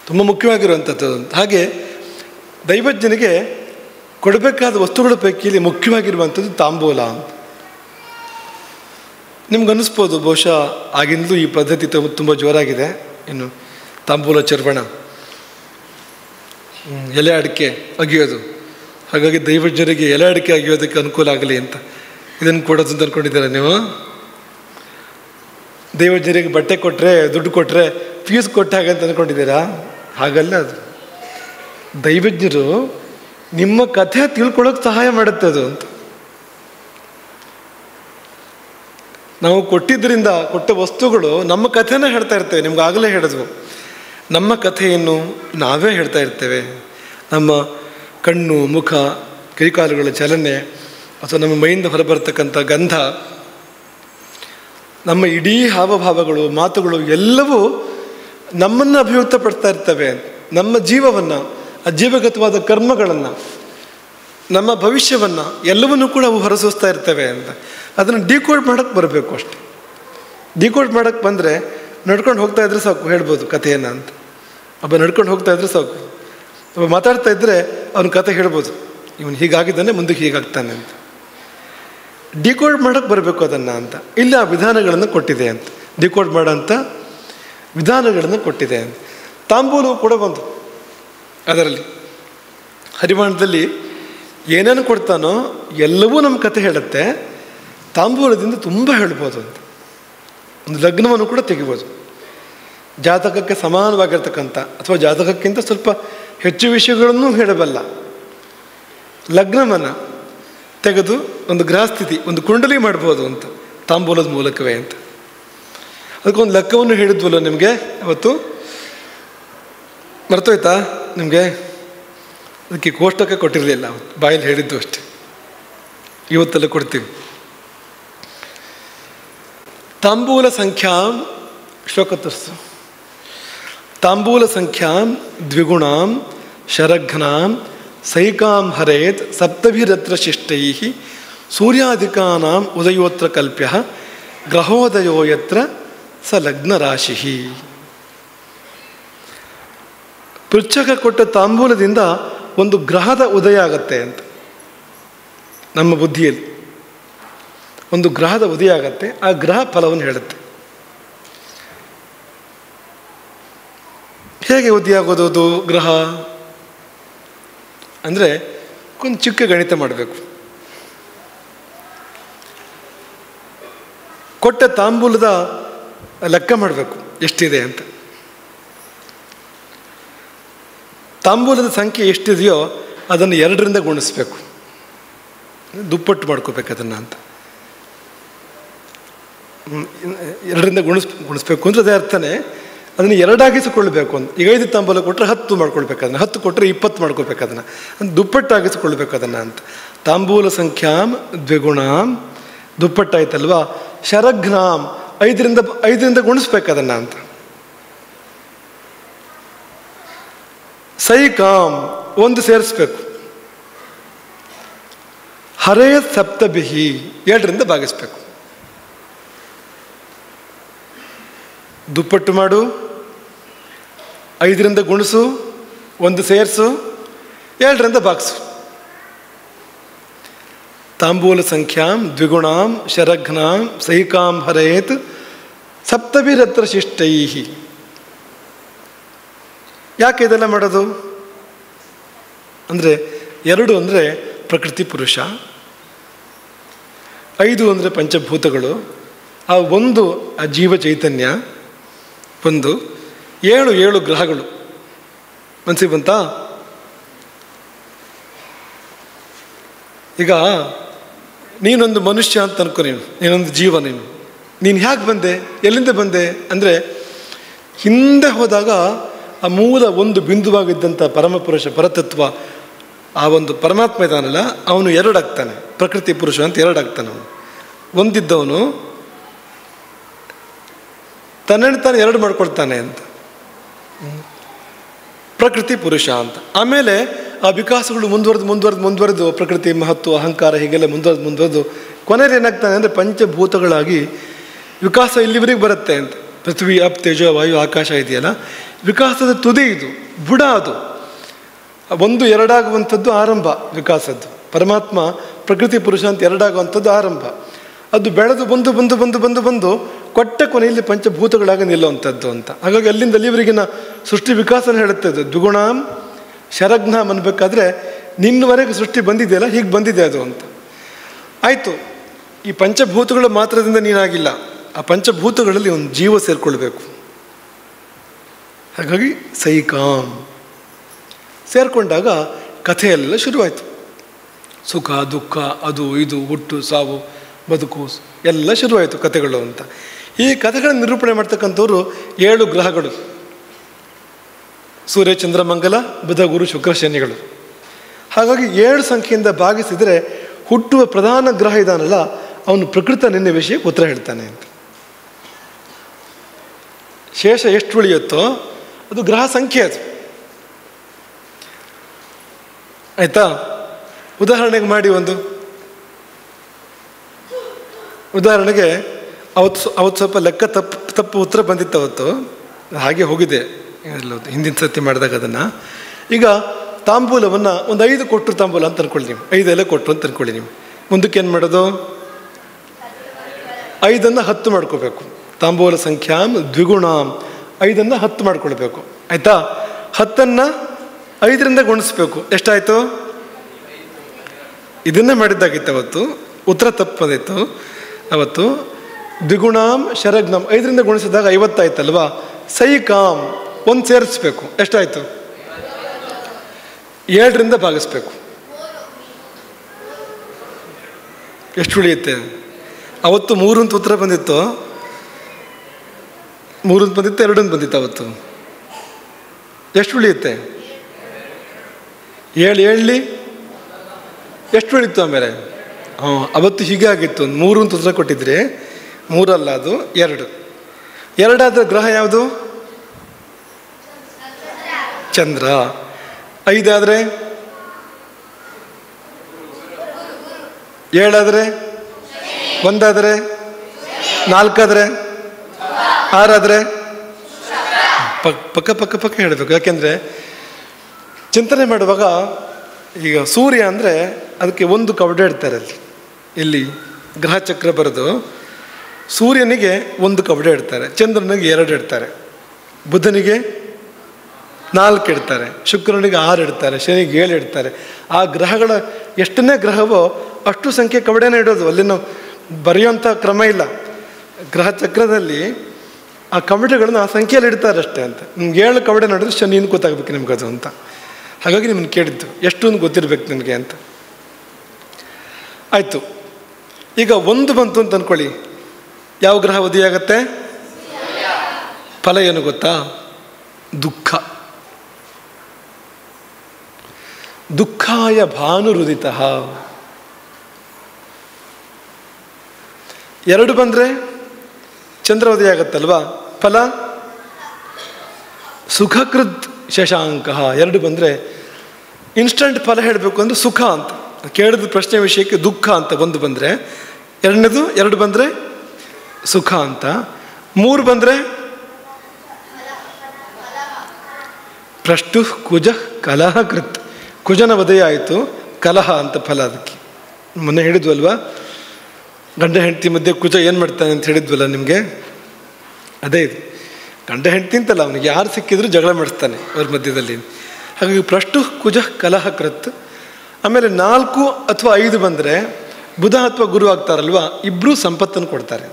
ತುಂಬ ಮುಖ್ಯವಾಗಿರುವಂಥದ್ದು. ಹಾಗೆ ದೈವಜ್ಞನಿಗೆ ಕೊಡಬೇಕಾದ ವಸ್ತುಗಳ ಪೈಕಿಯಲ್ಲಿ ಮುಖ್ಯವಾಗಿರುವಂಥದ್ದು ತಾಂಬೂಲ ಅಂತ. ನಿಮ್ಗೆ ಅನ್ನಿಸ್ಬೋದು ಬಹುಶಃ ಆಗಿಂದಲೂ ಈ ಪದ್ಧತಿ ತುಂಬ ಜೋರಾಗಿದೆ. ಇನ್ನು ತಾಂಬೂಲ ಚರ್ವಣ, ಎಲೆ ಅಡಿಕೆ ಅಗಿಯೋದು, ಹಾಗಾಗಿ ದೈವಜ್ಞರಿಗೆ ಎಲೆ ಅಡಿಕೆ ಅಗಿಯೋದಕ್ಕೆ ಅನುಕೂಲ ಆಗಲಿ ಅಂತ ಇದನ್ನು ಕೊಡೋದು ಅಂತ ಅಂದ್ಕೊಂಡಿದ್ದೀರಾ ನೀವು? ದೈವಜ್ಞರಿಗೆ ಬಟ್ಟೆ ಕೊಟ್ಟರೆ, ದುಡ್ಡು ಕೊಟ್ಟರೆ ಫೀಸ್ ಕೊಟ್ಟ ಹಾಗೆ ಅಂತ ಅಂದ್ಕೊಂಡಿದ್ದೀರಾ? ಹಾಗಲ್ಲ ಅದು. ದೈವಜ್ಞರು ನಿಮ್ಮ ಕಥೆ ತಿಳ್ಕೊಳ್ಳೋಕೆ ಸಹಾಯ ಮಾಡುತ್ತೆ ಅದು ಅಂತ. ನಾವು ಕೊಟ್ಟಿದ್ದರಿಂದ, ಕೊಟ್ಟ ವಸ್ತುಗಳು ನಮ್ಮ ಕಥೆನೇ ಹೇಳ್ತಾ ಇರ್ತೇವೆ. ನಿಮ್ಗೆ ಆಗಲೇ ಹೇಳಿದ್ವು, ನಮ್ಮ ಕಥೆಯನ್ನು ನಾವೇ ಹೇಳ್ತಾ ಇರ್ತೇವೆ. ನಮ್ಮ ಕಣ್ಣು, ಮುಖ, ಕೈಕಾಲುಗಳ ಚಲನೆ, ಅಥವಾ ನಮ್ಮ ಮೈಯಿಂದ ಹೊರಬರ್ತಕ್ಕಂಥ ಗಂಧ, ನಮ್ಮ ಇಡೀ ಹಾವಭಾವಗಳು, ಮಾತುಗಳು ಎಲ್ಲವೂ ನಮ್ಮನ್ನು ಅಭಿವ್ಯಕ್ತಪಡ್ತಾ ಇರ್ತವೆ. ನಮ್ಮ ಜೀವವನ್ನು, ಆ ಜೀವಗತವಾದ ಕರ್ಮಗಳನ್ನು, ನಮ್ಮ ಭವಿಷ್ಯವನ್ನು ಎಲ್ಲವನ್ನೂ ಕೂಡ ಅವು ಹೊರಸೂಸ್ತಾ ಇರ್ತವೆ ಅಂತ. ಅದನ್ನು ಡಿಕೋಡ್ ಮಾಡೋಕ್ಕೆ ಬರಬೇಕು ಅಷ್ಟೆ. ಡಿಕೋಡ್ ಮಾಡೋಕ್ಕೆ ಬಂದರೆ ನಡ್ಕೊಂಡು ಹೋಗ್ತಾ ಇದ್ರೆ ಸಾಕು, ಹೇಳ್ಬೋದು ಕಥೆಯನ್ನು ಅಂತ. ಒಬ್ಬ ನಡ್ಕೊಂಡು ಹೋಗ್ತಾ ಇದ್ರೆ ಸಾಕು, ಒಬ್ಬ ಮಾತಾಡ್ತಾ ಇದ್ದರೆ ಅವನ ಕಥೆ ಹೇಳ್ಬೋದು, ಇವನು ಹೀಗಾಗಿದ್ದಾನೆ ಮುಂದಕ್ಕೆ ಹೀಗಾಗ್ತಾನೆ ಅಂತ. ಡಿಕೋಡ್ ಮಾಡೋಕ್ಕೆ ಬರಬೇಕು ಅದನ್ನು ಅಂತ. ಇಲ್ಲಿ ಆ ವಿಧಾನಗಳನ್ನು ಕೊಟ್ಟಿದೆ ಅಂತ, ಡಿಕೋಡ್ ಮಾಡೋಂಥ ವಿಧಾನಗಳನ್ನು ಕೊಟ್ಟಿದೆ ಅಂತ. ತಾಂಬೂಲವು ಕೂಡ ಬಂದು ಅದರಲ್ಲಿ ಹರಿವಾಣದಲ್ಲಿ ಏನೇನು ಕೊಡ್ತಾನೋ ಎಲ್ಲವೂ ನಮ್ಮ ಕಥೆ ಹೇಳುತ್ತೆ. ತಾಂಬೂಲದಿಂದ ತುಂಬ ಹೇಳ್ಬೋದು ಅಂತ. ಒಂದು ಲಗ್ನವನ್ನು ಕೂಡ ತೆಗಿಬೋದು. ಜಾತಕಕ್ಕೆ ಸಮಾನವಾಗಿರ್ತಕ್ಕಂಥ ಅಥವಾ ಜಾತಕಕ್ಕಿಂತ ಸ್ವಲ್ಪ ಹೆಚ್ಚು ವಿಷಯಗಳನ್ನು ಹೇಳಬಲ್ಲ ಲಗ್ನವನ್ನು ತೆಗೆದು ಒಂದು ಗ್ರಹಸ್ಥಿತಿ, ಒಂದು ಕುಂಡಲಿ ಮಾಡ್ಬೋದು ಅಂತ ತಾಂಬೂಲದ ಮೂಲಕವೇ ಅಂತ. ಅದಕ್ಕೊಂದು ಲೆಕ್ಕವನ್ನು ಹೇಳಿದ್ವಲ್ಲ ನಿಮಗೆ ಅವತ್ತು, ಮರ್ತೋಯ್ತಾ ನಿಮಗೆ? ಅದಕ್ಕೆ ಕೋಷ್ಟಕ ಕೊಟ್ಟಿರಲಿಲ್ಲ, ಬಾಯಲ್ಲಿ ಹೇಳಿದ್ದು ಅಷ್ಟೆ. ಇವತ್ತೆಲ್ಲ ಕೊಡ್ತೀವಿ. ತಾಂಬೂಲ ಸಂಖ್ಯಾಂ ಶ್ಲೋಕ ತರಿಸು. ತಾಂಬೂಲ ಸಂಖ್ಯಾಂ ದ್ವಿಗುಣಾಂ ಶರಘ್ನಾಂ ಸೈಕಾಂ ಹರೇತ್ ಸಪ್ತಭಿರತ್ರ ಶಿಷ್ಟೈ ಸೂರ್ಯಾಧಿಕಾನಾಂ ಉದಯೋತ್ರ ಕಲ್ಪ್ಯ ಗ್ರಹೋದಯೋ ಯತ್ರ ಸ ಲಗ್ನ ರಾಶಿ. ಪೃಚ್ಛಕ ಕೊಟ್ಟ ತಾಂಬೂಲದಿಂದ ಒಂದು ಗ್ರಹದ ಉದಯ ಆಗತ್ತೆ ಅಂತ. ನಮ್ಮ ಬುದ್ಧಿಯಲ್ಲಿ ಒಂದು ಗ್ರಹದ ಉದಯ ಆಗತ್ತೆ, ಆ ಗ್ರಹ ಫಲವನ್ನು ಹೇಳುತ್ತೆ. ಹೇಗೆ ಉದಯ ಆಗೋದು ಅದು ಗ್ರಹ ಅಂದರೆ ಒಂದು ಚಿಕ್ಕ ಗಣಿತ ಮಾಡಬೇಕು. ಕೊಟ್ಟ ತಾಂಬೂಲದ ಲೆಕ್ಕ ಮಾಡಬೇಕು ಎಷ್ಟಿದೆ ಅಂತ. ತಾಂಬೂಲದ ಸಂಖ್ಯೆ ಎಷ್ಟಿದೆಯೋ ಅದನ್ನು 2ರಿಂದ ಗುಣಿಸ್ಬೇಕು, ದುಪ್ಪಟ್ಟು ಮಾಡ್ಕೋಬೇಕು ಅದನ್ನು ಅಂತ. 2ರಿಂದ ಗುಣಿಸ್ಬೇಕು ಅಂದರೆ ಅದೇ ಅರ್ಥನೇ ಅದನ್ನು 2 ಆಗಿಸಿಕೊಳ್ಬೇಕು ಅಂತ. ಈಗ 5 ತಾಂಬೂಲ ಕೊಟ್ಟರೆ 10 ಮಾಡ್ಕೊಳ್ಬೇಕು ಅದನ್ನು, 10 ಕೊಟ್ಟರೆ 20 ಮಾಡ್ಕೋಬೇಕು ಅದನ್ನು, ದುಪ್ಪಟ್ಟಾಗಿಸಿಕೊಳ್ಬೇಕು ಅದನ್ನು ಅಂತ. ತಾಂಬೂಲ ಸಂಖ್ಯಾಂ ದ್ವಿಗುಣಾಂ, ದುಪ್ಪಟ್ಟಾಯ್ತಲ್ವಾ. ಶರಘ್ನಾಂ 5ರಿಂದ ಗುಣಿಸ್ಬೇಕು ಅದನ್ನು ಅಂತ. ಸೈಕಾಂ 1 ಸೇರಿಸ್ಬೇಕು. ಹರೇ ಸಪ್ತಭಿಹಿ 7ರಿಂದ ಭಾಗಿಸ್ಬೇಕು. ದುಪ್ಪಟ್ಟು ಮಾಡು, 5ರಿಂದ ಗುಣಿಸು, 1 ಸೇರಿಸು, 7ರಿಂದ ಭಾಗಿಸು. ತಾಂಬೂಲ ಸಂಖ್ಯಾಂ ದ್ವಿಗುಣಾಂ ಶರಘ್ನಾಂ ಸೈಕಾಂ ಹರೇತ್ ಸಪ್ತಭಿರತ್ರ ಶಿಷ್ಟೈಹಿ. ಯಾಕೆ ಇದೆಲ್ಲ ಮಾಡೋದು ಅಂದರೆ 2 ಅಂದರೆ ಪ್ರಕೃತಿ ಪುರುಷ, 5 ಅಂದರೆ ಪಂಚಭೂತಗಳು, ಆ 1 ಆ ಜೀವ ಚೈತನ್ಯ, 1 7 ಗ್ರಹಗಳು. ಮನಸ್ಸಿಗೆ ಬಂತಾ? ಈಗ ನೀನೊಂದು ಮನುಷ್ಯ ಅಂತ ಅನ್ಕೊ, ನೀನೊಂದು ಜೀವ, ನೀನು ಹೇಗೆ ಬಂದೆ, ಎಲ್ಲಿಂದ ಬಂದೆ ಅಂದರೆ ಹಿಂದೆ ಹೋದಾಗ ಆ ಮೂಲ ಒಂದು ಬಿಂದುವಾಗಿದ್ದಂಥ ಪರಮಪುರುಷ ಪರತತ್ವ, ಆ ಒಂದು ಪರಮಾತ್ಮ ಇದ್ದಾನಲ್ಲ, ಅವನು 2 ಆಗ್ತಾನೆ. ಪ್ರಕೃತಿ ಪುರುಷ ಅಂತ 2 ಆಗ್ತಾನೆ. ಅವನು ಒಂದಿದ್ದವನು ತನ್ನನ್ನು ತಾನು 2 ಮಾಡ್ಕೊಳ್ತಾನೆ ಅಂತ, ಪ್ರಕೃತಿ ಪುರುಷ ಅಂತ. ಆಮೇಲೆ ಆ ವಿಕಾಸಗಳು ಮುಂದುವರೆದು ಪ್ರಕೃತಿ ಮಹತ್ವ ಅಹಂಕಾರ ಹೀಗೆಲ್ಲ ಮುಂದುವರೆದು ಕೊನೆಯಲ್ಲಿ ಏನಾಗ್ತಾನೆ ಅಂದರೆ ಪಂಚಭೂತಗಳಾಗಿ ವಿಕಾಸ ಇಲ್ಲಿವರೆಗೆ ಬರುತ್ತೆ ಅಂತ. ಪೃಥ್ವಿ ಅಪ್ ತೇಜ ವಾಯು ಆಕಾಶ ಇದೆಯಲ್ಲ, ವಿಕಾಸದ ತುದಿ ಇದು, ಬುಡ ಅದು. 1 2 ಆಗುವಂಥದ್ದು ಆರಂಭ ವಿಕಾಸದ್ದು. ಪರಮಾತ್ಮ ಪ್ರಕೃತಿ ಪುರುಷ ಅಂತ 2 ಆಗುವಂಥದ್ದು ಆರಂಭ. ಅದು ಬೆಳೆದು ಬಂದು ಕೊಟ್ಟ ಕೊನೆಯಲ್ಲಿ ಪಂಚಭೂತಗಳಾಗಿ ನಿಲ್ಲುವಂಥದ್ದು ಅಂತ. ಹಾಗಾಗಿ ಅಲ್ಲಿಂದ ಅಲ್ಲಿವರೆಗಿನ ಸೃಷ್ಟಿ ವಿಕಾಸನ ಹೇಳುತ್ತೆ ಅದು. ದ್ವಿಗುಣಾಂ ಶರಘ್ನಾಂ ಅನ್ಬೇಕಾದ್ರೆ ನಿನ್ನವರೆಗೆ ಸೃಷ್ಟಿ ಬಂದಿದೆಯಲ್ಲ, ಹೀಗೆ ಬಂದಿದೆ ಅದು ಅಂತ. ಆಯಿತು, ಈ ಪಂಚಭೂತಗಳ ಮಾತ್ರದಿಂದ ನೀನಾಗಿಲ್ಲ, ಆ ಪಂಚಭೂತಗಳಲ್ಲಿ ಒಂದು ಜೀವ ಸೇರಿಕೊಳ್ಬೇಕು. ಹಾಗಾಗಿ ಸೈಕಾಂ ಸೇರಿಕೊಂಡಾಗ ಕಥೆಯೆಲ್ಲ ಶುರುವಾಯಿತು. ಸುಖ ದುಃಖ ಅದು ಇದು ಹುಟ್ಟು ಸಾವು ಬದುಕು ಎಲ್ಲ ಶುರುವಾಯಿತು ಕಥೆಗಳು ಅಂತ. ಈ ಕಥೆಗಳನ್ನು ನಿರೂಪಣೆ ಮಾಡ್ತಕ್ಕಂಥವ್ರು 7 ಗ್ರಹಗಳು: ಸೂರ್ಯ ಚಂದ್ರ ಮಂಗಲ ಬುಧ ಗುರು ಶುಕ್ರ ಶನಿಗಳು. ಹಾಗಾಗಿ 7 ಸಂಖ್ಯೆಯಿಂದ ಭಾಗಿಸಿದರೆ ಹುಟ್ಟುವ ಪ್ರಧಾನ ಗ್ರಹ ಇದಾನಲ್ಲ, ಅವನು ಪ್ರಕೃತ ನಿನ್ನೆ ವಿಷಯ ಉತ್ತರ ಹೇಳ್ತಾನೆ ಅಂತ. ಶೇಷ ಎಷ್ಟು ಉಳಿಯುತ್ತೋ ಅದು ಗ್ರಹ ಸಂಖ್ಯೆ ಅದು. ಆಯ್ತಾ? ಉದಾಹರಣೆಗೆ ಮಾಡಿ, ಉದಾಹರಣೆಗೆ ಅವತ್ತು ಸ್ವಲ್ಪ ಲೆಕ್ಕ ತಪ್ಪು ಉತ್ತರ ಬಂದಿತ್ತು ಅವತ್ತು, ಹಾಗೆ ಹೋಗಿದೆ ಹಿಂದಿನ ಸರ್ತಿ ಮಾಡಿದಾಗ ಅದನ್ನು. ಈಗ ತಾಂಬೂಲವನ್ನು ಒಂದು 5 ಕೊಟ್ಟರು ತಾಂಬೂಲ ಅಂತ ಅನ್ಕೊಳ್ಳಿ, ನೀವು 5 ಎಲೆ ಕೊಟ್ಟರು ಅಂತ ಅನ್ಕೊಳ್ಳಿ. ನೀವು ಮುಂದಕ್ಕೆ ಏನು ಮಾಡೋದು? 5ನ್ನು 10 ಮಾಡ್ಕೋಬೇಕು. ತಾಂಬೂಲ ಸಂಖ್ಯಾಂ ದ್ವಿಗುಣಾಂ 5ನ್ನು 10 ಮಾಡ್ಕೊಳ್ಬೇಕು. ಆಯಿತಾ? 10ನ್ನು 5ರಿಂದ ಗುಣಿಸ್ಬೇಕು. ಎಷ್ಟಾಯಿತು? ಇದನ್ನೇ ಮಾಡಿದ್ದಾಗಿತ್ತು ಅವತ್ತು, ಉತ್ತರ ತಪ್ಪು ಬಂದಿತ್ತು ಅವತ್ತು. ದ್ವಿಗುಣಾಂ ಶರಘ್ನಾಂ 5ರಿಂದ ಗುಣಿಸಿದಾಗ 50 ಆಯ್ತಲ್ವಾ. ಸೈಕಾಂ 1 ಸೇರಿಸ್ಬೇಕು. ಎಷ್ಟಾಯಿತು? 7ರಿಂದ ಭಾಗಿಸ್ಬೇಕು. ಎಷ್ಟು ಉಳಿಯುತ್ತೆ? ಅವತ್ತು 3 ಅಂತ ಉತ್ತರ ಬಂದಿತ್ತು, 3 ಅಂತ ಬಂದಿತ್ತು, 2 ಅಂತ ಬಂದಿತ್ತು ಅವತ್ತು. ಎಷ್ಟು ಉಳಿಯುತ್ತೆ? 7 ಎಷ್ಟು ಉಳಿತು ಆಮೇಲೆ? ಅವತ್ತು ಹೀಗೆ ಆಗಿತ್ತು. 3 ಅಂತ ಉತ್ತರ ಕೊಟ್ಟಿದ್ರೆ 3 ಅಲ್ಲ, ಅದು 2. 2 ಆದ ಗ್ರಹ ಯಾವುದು? ಚಂದ್ರ. 5 ಆದರೆ 7 1 4 6 ಪಕ್ಕ ಪಕ್ಕ ಪಕ್ಕ ಹೇಳಬೇಕು. ಯಾಕೆಂದರೆ ಚಿಂತನೆ ಮಾಡುವಾಗ ಈಗ ಸೂರ್ಯ ಅಂದರೆ ಅದಕ್ಕೆ ಒಂದು ಕವಡೆ ಇಡ್ತಾರೆ ಅಲ್ಲಿ, ಇಲ್ಲಿ ಗ್ರಹ ಚಕ್ರ ಬರೆದು ಸೂರ್ಯನಿಗೆ ಒಂದು ಕವಡೆ ಇಡ್ತಾರೆ, ಚಂದ್ರನಿಗೆ 2 ಇಡ್ತಾರೆ, ಬುಧನಿಗೆ 4 ಇಡ್ತಾರೆ, ಶುಕ್ರನಿಗೆ 6 ಇಡ್ತಾರೆ, ಶನಿಗೆ 7 ಇಡ್ತಾರೆ. ಆ ಗ್ರಹಗಳ ಎಷ್ಟನೇ ಗ್ರಹವೋ ಅಷ್ಟು ಸಂಖ್ಯೆ ಕವಡೆನೇ ಇಡೋದು. ಅಲ್ಲಿನ ಬರೆಯುವಂಥ ಕ್ರಮ ಇಲ್ಲ. ಗ್ರಹ ಚಕ್ರದಲ್ಲಿ ಆ ಕವಡೆಗಳನ್ನು ಆ ಸಂಖ್ಯೆಯಲ್ಲಿ ಇಡ್ತಾರೆ ಅಷ್ಟೇ ಅಂತ. ನಿಮ್ಗೆ 7 ಕವಡೆ ನೋಡಿದ್ರೆ ಶನಿಯನ್ನು ಗೊತ್ತಾಗಬೇಕು ನಿಮ್ಗೆ ಅದು ಅಂತ. ಹಾಗಾಗಿ ನಿಮ್ಮನ್ನು ಕೇಳಿದ್ದು ಎಷ್ಟು ಒಂದು ಗೊತ್ತಿರಬೇಕು ನಿನಗೆ ಅಂತ. ಆಯಿತು, ಈಗ 1 ಬಂತು ಅಂತ ಅಂದ್ಕೊಳ್ಳಿ. ಯಾವ ಗ್ರಹ ಉದಯ ಆಗುತ್ತೆ? ಫಲ ಏನು ಗೊತ್ತಾ? ದುಃಖ. ದುಃಖಾಯ ಭಾನುರುದಿತ. 2 ಬಂದರೆ ಚಂದ್ರ ಉದಯ ಆಗುತ್ತಲ್ವಾ, ಫಲ ಸುಖಕೃತ್ ಶಶಾಂಕ. 2 ಬಂದರೆ ಇನ್ಸ್ಟಂಟ್ ಫಲ ಹೇಳಬೇಕು ಅಂದರೆ ಸುಖ ಅಂತ. ಕೇಳಿದ ಪ್ರಶ್ನೆ ವಿಷಯಕ್ಕೆ ದುಃಖ ಅಂತ 1 ಬಂದರೆ, 2 ಬಂದರೆ ಸುಖ ಅಂತ. 3 ಬಂದರೆ ಪ್ರಷ್ಟು ಕುಜ ಕಲಹ ಕೃತ್. ಕುಜನ ಉದಯ ಆಯಿತು, ಕಲಹ ಅಂತ ಫಲ ಅದಕ್ಕೆ. ಮೊನ್ನೆ ಹೇಳಿದ್ವಲ್ವಾ, ಗಂಡ ಹೆಂಡತಿ ಮಧ್ಯೆ ಕುಜ ಏನು ಮಾಡ್ತಾನೆ ಅಂತ ಹೇಳಿದ್ವಲ್ಲ ನಿಮಗೆ. ಅದೇ ಇದು ಗಂಡ ಹೆಂಡತಿ ಅಂತಲ್ಲ, ಅವನಿಗೆ ಯಾರು ಸಿಕ್ಕಿದ್ರು ಜಗಳ ಮಾಡಿಸ್ತಾನೆ ಅವ್ರ ಮಧ್ಯದಲ್ಲಿ. ಹಾಗಾಗಿ ಪ್ರಷ್ಟು ಕುಜ ಕಲಹ ಕೃತ್. ಆಮೇಲೆ 4 ಅಥವಾ 5 ಬಂದರೆ ಬುಧ ಅಥವಾ ಗುರು ಆಗ್ತಾರಲ್ವಾ, ಇಬ್ಬರೂ ಸಂಪತ್ತನ್ನು ಕೊಡ್ತಾರೆ.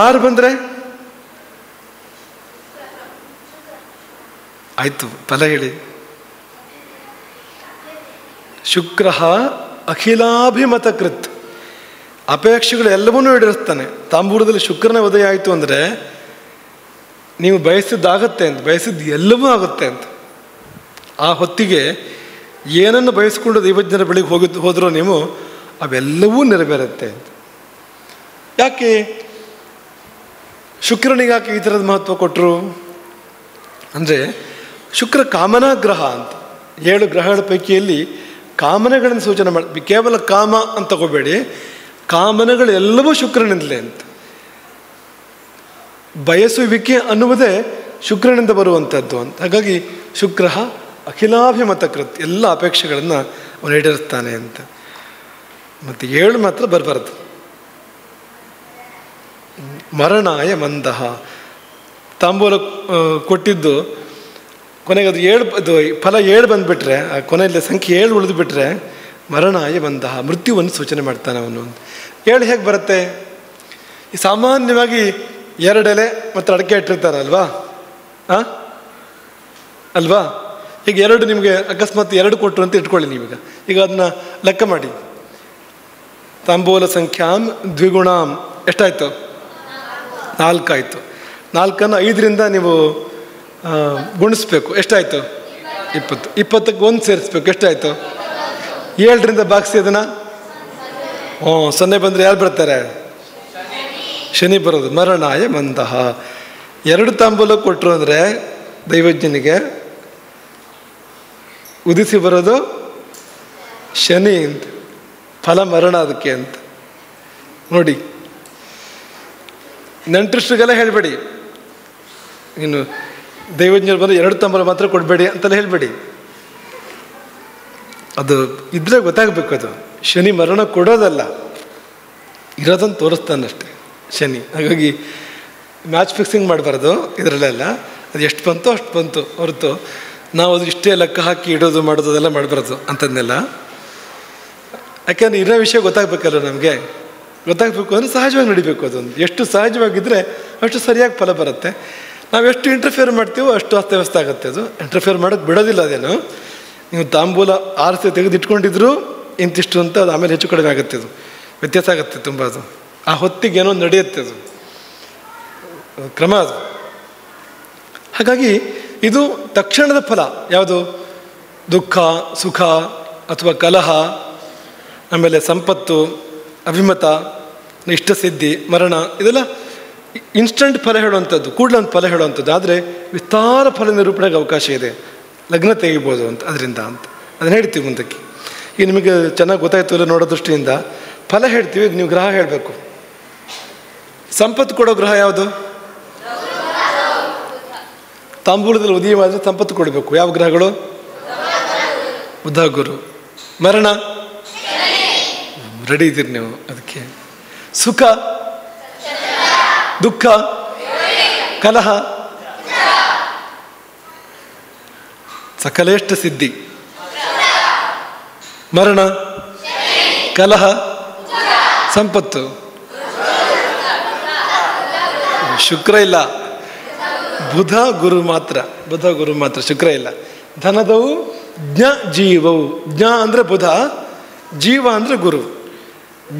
6 ಬಂದರೆ ಆಯಿತು, ಫಲ ಹೇಳಿ. ಶುಕ್ರ ಅಖಿಲಾಭಿಮತ ಕೃತ್. ಅಪೇಕ್ಷೆಗಳು ಎಲ್ಲವನ್ನೂ ಈಡೇರಿಸ್ತಾನೆ. ತಾಂಬೂಲದಲ್ಲಿ ಶುಕ್ರನ ಉದಯ ಆಯಿತು ಅಂದರೆ ನೀವು ಬಯಸಿದ್ದಾಗತ್ತೆ ಅಂತ, ಬಯಸಿದ್ದು ಎಲ್ಲವೂ ಆಗುತ್ತೆ ಅಂತ. ಆ ಹೊತ್ತಿಗೆ ಏನನ್ನು ಬಯಸ್ಕೊಂಡು ದೈವಜ್ಞರ ಬಳಿಗೆ ಹೋದರೂ ನೀವು ಅವೆಲ್ಲವೂ ನೆರವೇರುತ್ತೆ ಅಂತ. ಯಾಕೆ ಶುಕ್ರನಿಗೆ ಯಾಕೆ ಈ ಥರದ ಮಹತ್ವ ಕೊಟ್ಟರು ಅಂದರೆ, ಶುಕ್ರ ಕಾಮನಾ ಗ್ರಹ ಅಂತ. 7 ಗ್ರಹಗಳ ಪೈಕಿಯಲ್ಲಿ ಕಾಮನೆಗಳನ್ನು ಸೂಚನೆ ಮಾಡಿ, ಕೇವಲ ಕಾಮ ಅಂತ ತಗೋಬೇಡಿ, ಕಾಮನೆಗಳೆಲ್ಲವೂ ಶುಕ್ರನಿಂದಲೇ ಅಂತ. ಬಯಸುವಿಕೆ ಅನ್ನುವುದೇ ಶುಕ್ರನಿಂದ ಬರುವಂಥದ್ದು ಅಂತ. ಹಾಗಾಗಿ ಶುಕ್ರ ಅಖಿಲಾಭಿಮತ ಕೃತ್, ಎಲ್ಲ ಅಪೇಕ್ಷೆಗಳನ್ನು ಅವನು ಈಡೇರಿಸ್ತಾನೆ ಅಂತ. ಮತ್ತು 7 ಮಾತ್ರ ಬರಬಾರ್ದು. ಮರಣಾಯ ಮಂದಹ. ತಾಂಬೂಲ ಕೊಟ್ಟಿದ್ದು ಕೊನೆಗೆ ಅದು 7 ಅದು ಫಲ 7 ಬಂದುಬಿಟ್ರೆ, ಆ ಕೊನೆಯಲ್ಲಿ ಸಂಖ್ಯೆ 7 ಉಳಿದು ಬಿಟ್ಟರೆ ಮರಣಾಯ ಮಂದಹ, ಮೃತ್ಯುವನ್ನು ಸೂಚನೆ ಮಾಡ್ತಾನೆ ಅವನು. 7 ಹೇಗೆ ಬರುತ್ತೆ? ಈ ಸಾಮಾನ್ಯವಾಗಿ 2 ಎಲೆ ಮತ್ತು ಅಡಿಕೆ ಇಟ್ಟಿರ್ತಾರಲ್ವಾ, ಅಲ್ವಾ? ಈಗ 2 ನಿಮಗೆ ಅಕಸ್ಮಾತ್ 2 ಕೊಟ್ಟರು ಅಂತ ಇಟ್ಕೊಳ್ಳಿ ನೀವೀಗ. ಈಗ ಅದನ್ನ ಲೆಕ್ಕ ಮಾಡಿ. ತಾಂಬೂಲ ಸಂಖ್ಯಾಂ ದ್ವಿಗುಣಾಂ ಎಷ್ಟಾಯಿತು? 4 ಆಯಿತು. 4ಅನ್ನು 5ರಿಂದ ನೀವು ಗುಣಿಸ್ಬೇಕು, ಎಷ್ಟಾಯಿತು? 20. 20ಕ್ಕೆ 1 ಸೇರಿಸ್ಬೇಕು, ಎಷ್ಟಾಯಿತು? 7ರಿಂದ ಬಾಗಿಸಿ ಅದನ್ನು. 0 ಬಂದರೆ ಯಾರು ಬರ್ತಾರೆ? ಶನಿ ಬರೋದು. ಮರಣಾಯ ಮಂದಹ. 2 ತಾಂಬೂಲ ಕೊಟ್ಟರು ಅಂದರೆ ದೈವಜ್ಞನಿಗೆ ಉದಿಸಿ ಬರೋದು ಶನಿ ಅಂತ, ಫಲ ಮರಣ ಅದಕ್ಕೆ ಅಂತ. ನೋಡಿ, ನೆಂಟರಿಷ್ಟಿಗೆಲ್ಲ ಹೇಳಬೇಡಿ, ಇನ್ನು ದೈವಜ್ಞರು ಬಂದು 2 ತಾಂಬೂಲ ಮಾತ್ರ ಕೊಡಬೇಡಿ ಅಂತೆಲ್ಲ ಹೇಳಬೇಡಿ. ಅದು ಇದ್ರೆ ಗೊತ್ತಾಗಬೇಕು, ಅದು ಶನಿ ಮರಣ ಕೊಡೋದಲ್ಲ, ಇರೋದನ್ನು ತೋರಿಸ್ತಾನಷ್ಟೆ ಶನಿ. ಹಾಗಾಗಿ ಮ್ಯಾಚ್ ಫಿಕ್ಸಿಂಗ್ ಮಾಡಬಾರ್ದು ಇದರಲ್ಲೆಲ್ಲ. ಅದು ಎಷ್ಟು ಬಂತೋ ಅಷ್ಟು ಬಂತು ಹೊರತು ನಾವು ಅದು ಇಷ್ಟೇ ಲೆಕ್ಕ ಹಾಕಿ ಇಡೋದು ಮಾಡೋದು ಅದೆಲ್ಲ ಮಾಡಬಾರ್ದು ಅಂಥದ್ದನ್ನೆಲ್ಲ. ಯಾಕೆಂದರೆ ಇರೋ ವಿಷಯ ಗೊತ್ತಾಗಬೇಕಲ್ಲ ನಮಗೆ. ಗೊತ್ತಾಗಬೇಕು ಅಂದರೆ ಸಹಜವಾಗಿ ನಡಿಬೇಕು. ಅದೊಂದು ಎಷ್ಟು ಸಹಜವಾಗಿದ್ದರೆ ಅಷ್ಟು ಸರಿಯಾಗಿ ಫಲ ಬರುತ್ತೆ. ನಾವು ಎಷ್ಟು ಇಂಟರ್ಫಿಯರ್ ಮಾಡ್ತೀವೋ ಅಷ್ಟು ಅಸ್ತವ್ಯಸ್ತ ಆಗುತ್ತೆ. ಅದು ಇಂಟರ್ಫಿಯರ್ ಮಾಡೋಕ್ಕೆ ಬಿಡೋದಿಲ್ಲ. ಅದೇನು ನೀವು ತಾಂಬೂಲ ಆರಿಸಿ ತೆಗೆದಿಟ್ಕೊಂಡಿದ್ರು ಇಂತಿಷ್ಟು ಅಂತ, ಅದು ಆಮೇಲೆ ಹೆಚ್ಚು ಕಡಿಮೆ ಆಗುತ್ತೆ. ಅದು ವ್ಯತ್ಯಾಸ ಆಗುತ್ತೆ ತುಂಬ. ಅದು ಆ ಹೊತ್ತಿಗೆ ಏನೋ ನಡೆಯುತ್ತೆ, ಅದು ಕ್ರಮ ಅದು. ಹಾಗಾಗಿ ಇದು ತಕ್ಷಣದ ಫಲ. ಯಾವುದು? ದುಃಖ, ಸುಖ ಅಥವಾ ಕಲಹ, ಆಮೇಲೆ ಸಂಪತ್ತು, ಅಭಿಮತ, ಇಷ್ಟಸಿದ್ಧಿ, ಮರಣ, ಇದೆಲ್ಲ ಇನ್ಸ್ಟಂಟ್ ಫಲ ಹೇಳುವಂಥದ್ದು, ಕೂಡಲೇ ಒಂದು ಫಲ ಹೇಳುವಂಥದ್ದು. ಆದರೆ ವಿಸ್ತಾರ ಫಲ ನಿರೂಪಣೆಗೆ ಅವಕಾಶ ಇದೆ. ಲಗ್ನ ತೆಗಿಬೋದು ಅಂತ ಅದರಿಂದ ಅಂತ. ಅದನ್ನು ಹೇಳ್ತೀವಿ ಮುಂದಕ್ಕೆ. ಈಗ ನಿಮಗೆ ಚೆನ್ನಾಗಿ ಗೊತ್ತಾಯ್ತು ಇಲ್ಲ ನೋಡೋ ದೃಷ್ಟಿಯಿಂದ ಫಲ ಹೇಳ್ತೀವಿ. ಈಗ ನೀವು ಗ್ರಹ ಹೇಳಬೇಕು. ಸಂಪತ್ತು ಕೊಡೋ ಗ್ರಹ ಯಾವುದು? ತಾಂಬೂಲದಲ್ಲಿ ಉದಯವಾದರೆ ಸಂಪತ್ತು ಕೊಡಬೇಕು. ಯಾವ ಗ್ರಹಗಳು? ಬುಧ ಗುರು. ಮರಣ ರೆಡಿ ಇದ್ದೀರಿ ನೀವು ಅದಕ್ಕೆ. ಸುಖ ದುಃಖ ಕಲಹ ಸಕಲೇಷ್ಟ ಸಿದ್ಧಿ. ಮರಣ ಕಲಹ ಸಂಪತ್ತು. ಶುಕ್ರ ಇಲ್ಲ, ಬುಧ ಗುರು ಮಾತ್ರ. ಬುಧ ಗುರು ಮಾತ್ರ, ಶುಕ್ರ ಇಲ್ಲ. ಧನದವು ಜ್ಞ ಜೀವವು. ಜ್ಞ ಅಂದರೆ ಬುಧ, ಜೀವ ಅಂದರೆ ಗುರು.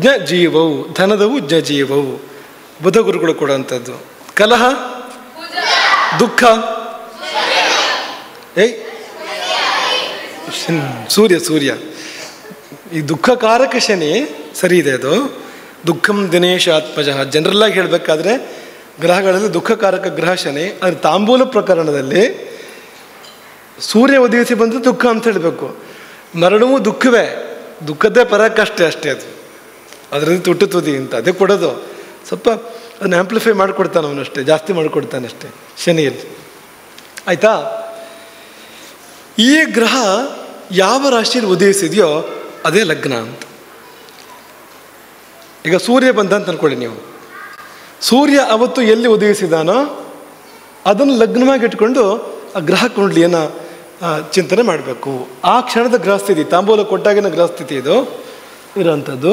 ಜ್ಞ ಜೀವವು, ಧನದವು ಜ್ಞ ಜೀವವು, ಬುಧ ಗುರುಗಳು ಕೊಡುವಂಥದ್ದು. ಕಲಹ ದುಃಖ ಸೂರ್ಯ. ಈ ದುಃಖಕಾರಕ ಶನಿ ಸರಿ ಇದೆ. ಅದು ದುಃಖಂ ದಿನೇಶ ಆತ್ಮಜ. ಜನರಲ್ಲಾಗಿ ಹೇಳಬೇಕಾದ್ರೆ ಗ್ರಹಗಳಲ್ಲಿ ದುಃಖಕಾರಕ ಗ್ರಹ ಶನಿ. ಆದರೆ ತಾಂಬೂಲ ಪ್ರಕರಣದಲ್ಲಿ ಸೂರ್ಯ ಉದಯಿಸಿ ಬಂದರೆ ದುಃಖ ಅಂತ ಹೇಳಬೇಕು. ಮರಣವೂ ದುಃಖವೇ, ದುಃಖದ್ದೇ ಪರಾಕಾಷ್ಠೆ ಅಷ್ಟೇ. ಅದರಲ್ಲಿ ತುಟ್ಟು ತುದಿ ಅಂತ ಅದೇ ಕೊಡೋದು. ಸ್ವಲ್ಪ ಅದನ್ನ ಆ್ಯಂಪ್ಲಿಫೈ ಮಾಡಿಕೊಡ್ತಾನೆ ಅವನಷ್ಟೇ, ಜಾಸ್ತಿ ಮಾಡಿಕೊಡ್ತಾನಷ್ಟೇ ಶನಿಯಲ್ಲಿ. ಆಯಿತಾ? ಈ ಗ್ರಹ ಯಾವ ರಾಶಿಯಲ್ಲಿ ಉದಯಿಸಿದೆಯೋ ಅದೇ ಲಗ್ನ ಅಂತ. ಈಗ ಸೂರ್ಯ ಬಂದ ಅಂತ ಅಂದ್ಕೊಳ್ಳಿ ನೀವು. ಸೂರ್ಯ ಅವತ್ತು ಎಲ್ಲಿ ಉದಯಿಸಿದಾನೋ ಅದನ್ನು ಲಗ್ನವಾಗಿ ಇಟ್ಕೊಂಡು ಆ ಗ್ರಹ ಕುಂಡ್ಲಿಯನ್ನು ಚಿಂತನೆ ಮಾಡಬೇಕು. ಆ ಕ್ಷಣದ ಗ್ರಹಸ್ಥಿತಿ, ತಾಂಬೂಲ ಕೊಟ್ಟಾಗಿನ ಗ್ರಹಸ್ಥಿತಿ ಇದು ಇರೋವಂಥದ್ದು.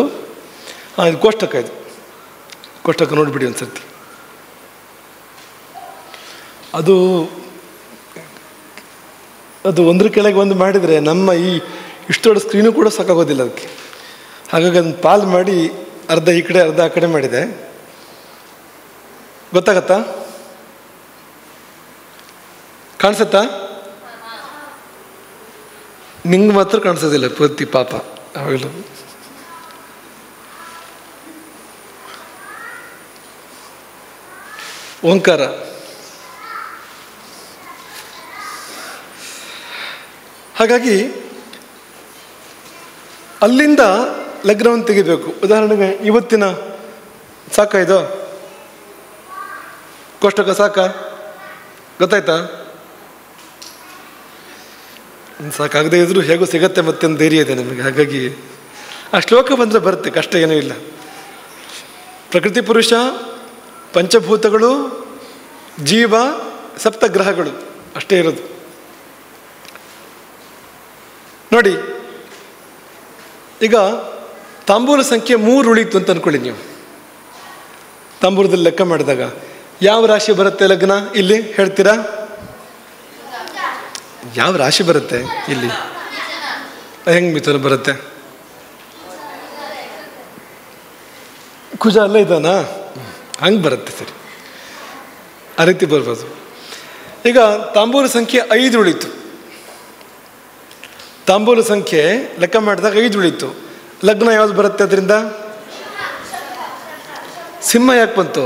ಇದು ಕೋಷ್ಟಕ. ಇದು ಕೋಷ್ಟಕ ನೋಡಿಬಿಡಿ ಒಂದು ಸರ್ತಿ. ಅದು ಒಂದ್ರ ಕೆಳಗೆ ಒಂದು ಮಾಡಿದರೆ ನಮ್ಮ ಈ ಇಷ್ಟೊಂದು ಸ್ಕ್ರೀನು ಕೂಡ ಸಾಕಾಗೋದಿಲ್ಲ ಅದಕ್ಕೆ. ಹಾಗಾಗಿ ಅದನ್ನು ಪಾಲ್ ಮಾಡಿ ಅರ್ಧ ಈ ಕಡೆ ಅರ್ಧ ಆ ಕಡೆ ಮಾಡಿದೆ. ಗೊತ್ತಾಗತ್ತಾ? ಕಾಣಿಸತ್ತಾ? ನಿಂಗೆ ಮಾತ್ರ ಕಾಣಿಸೋದಿಲ್ಲ ಪೂರ್ತಿ, ಪಾಪ. ಅವಾಗಲೂ ಓಂಕಾರ. ಹಾಗಾಗಿ ಅಲ್ಲಿಂದ ಲಗ್ನವನ್ನು ತೆಗಿಬೇಕು. ಉದಾಹರಣೆಗೆ ಇವತ್ತಿನ ಸಾಕ, ಇದು ಕೋಷ್ಟಕ ಸಾಕ, ಗೊತ್ತಾಯ್ತಾ? ಸಾಕಾಗದೇ ಇದ್ರೂ ಹೇಗೂ ಸಿಗತ್ತೆ ಮತ್ತೊಂದು ಧೈರ್ಯ ಇದೆ ನಮಗೆ. ಹಾಗಾಗಿ ಆ ಶ್ಲೋಕ ಬಂದರೆ ಬರುತ್ತೆ, ಕಷ್ಟ ಏನೂ ಇಲ್ಲ. ಪ್ರಕೃತಿ ಪುರುಷ, ಪಂಚಭೂತಗಳು, ಜೀವ, ಸಪ್ತಗ್ರಹಗಳು ಅಷ್ಟೇ ಇರೋದು. ನೋಡಿ, ಈಗ ತಾಂಬೂಲ ಸಂಖ್ಯೆ 3 ಉಳಿತು ಅಂತ ಅಂದ್ಕೊಳ್ಳಿ ನೀವು. ತಾಂಬೂಲದಲ್ಲಿ ಲೆಕ್ಕ ಮಾಡಿದಾಗ ಯಾವ ರಾಶಿ ಬರುತ್ತೆ ಲಗ್ನ ಇಲ್ಲಿ ಹೇಳ್ತೀರಾ? ಯಾವ ರಾಶಿ ಬರುತ್ತೆ ಇಲ್ಲಿ? ಹೆಂಗೆ ಮಿಥುನ ಬರುತ್ತೆ? ಕುಜ ಅಲ್ಲ ಇದಾನಾ? ಹಂಗೆ ಬರುತ್ತೆ. ಸರಿ, ಆ ರೀತಿ ಬರ್ಬೋದು. ಈಗ ತಾಂಬೂಲ ಸಂಖ್ಯೆ 5 ಉಳಿತು. ತಾಂಬೂಲ ಸಂಖ್ಯೆ ಲೆಕ್ಕ ಮಾಡಿದಾಗ 5 ಉಳಿತು. ಲಗ್ನ ಯಾವುದು ಬರುತ್ತೆ ಅದರಿಂದ? ಸಿಂಹ. ಯಾಕೆ ಬಂತು?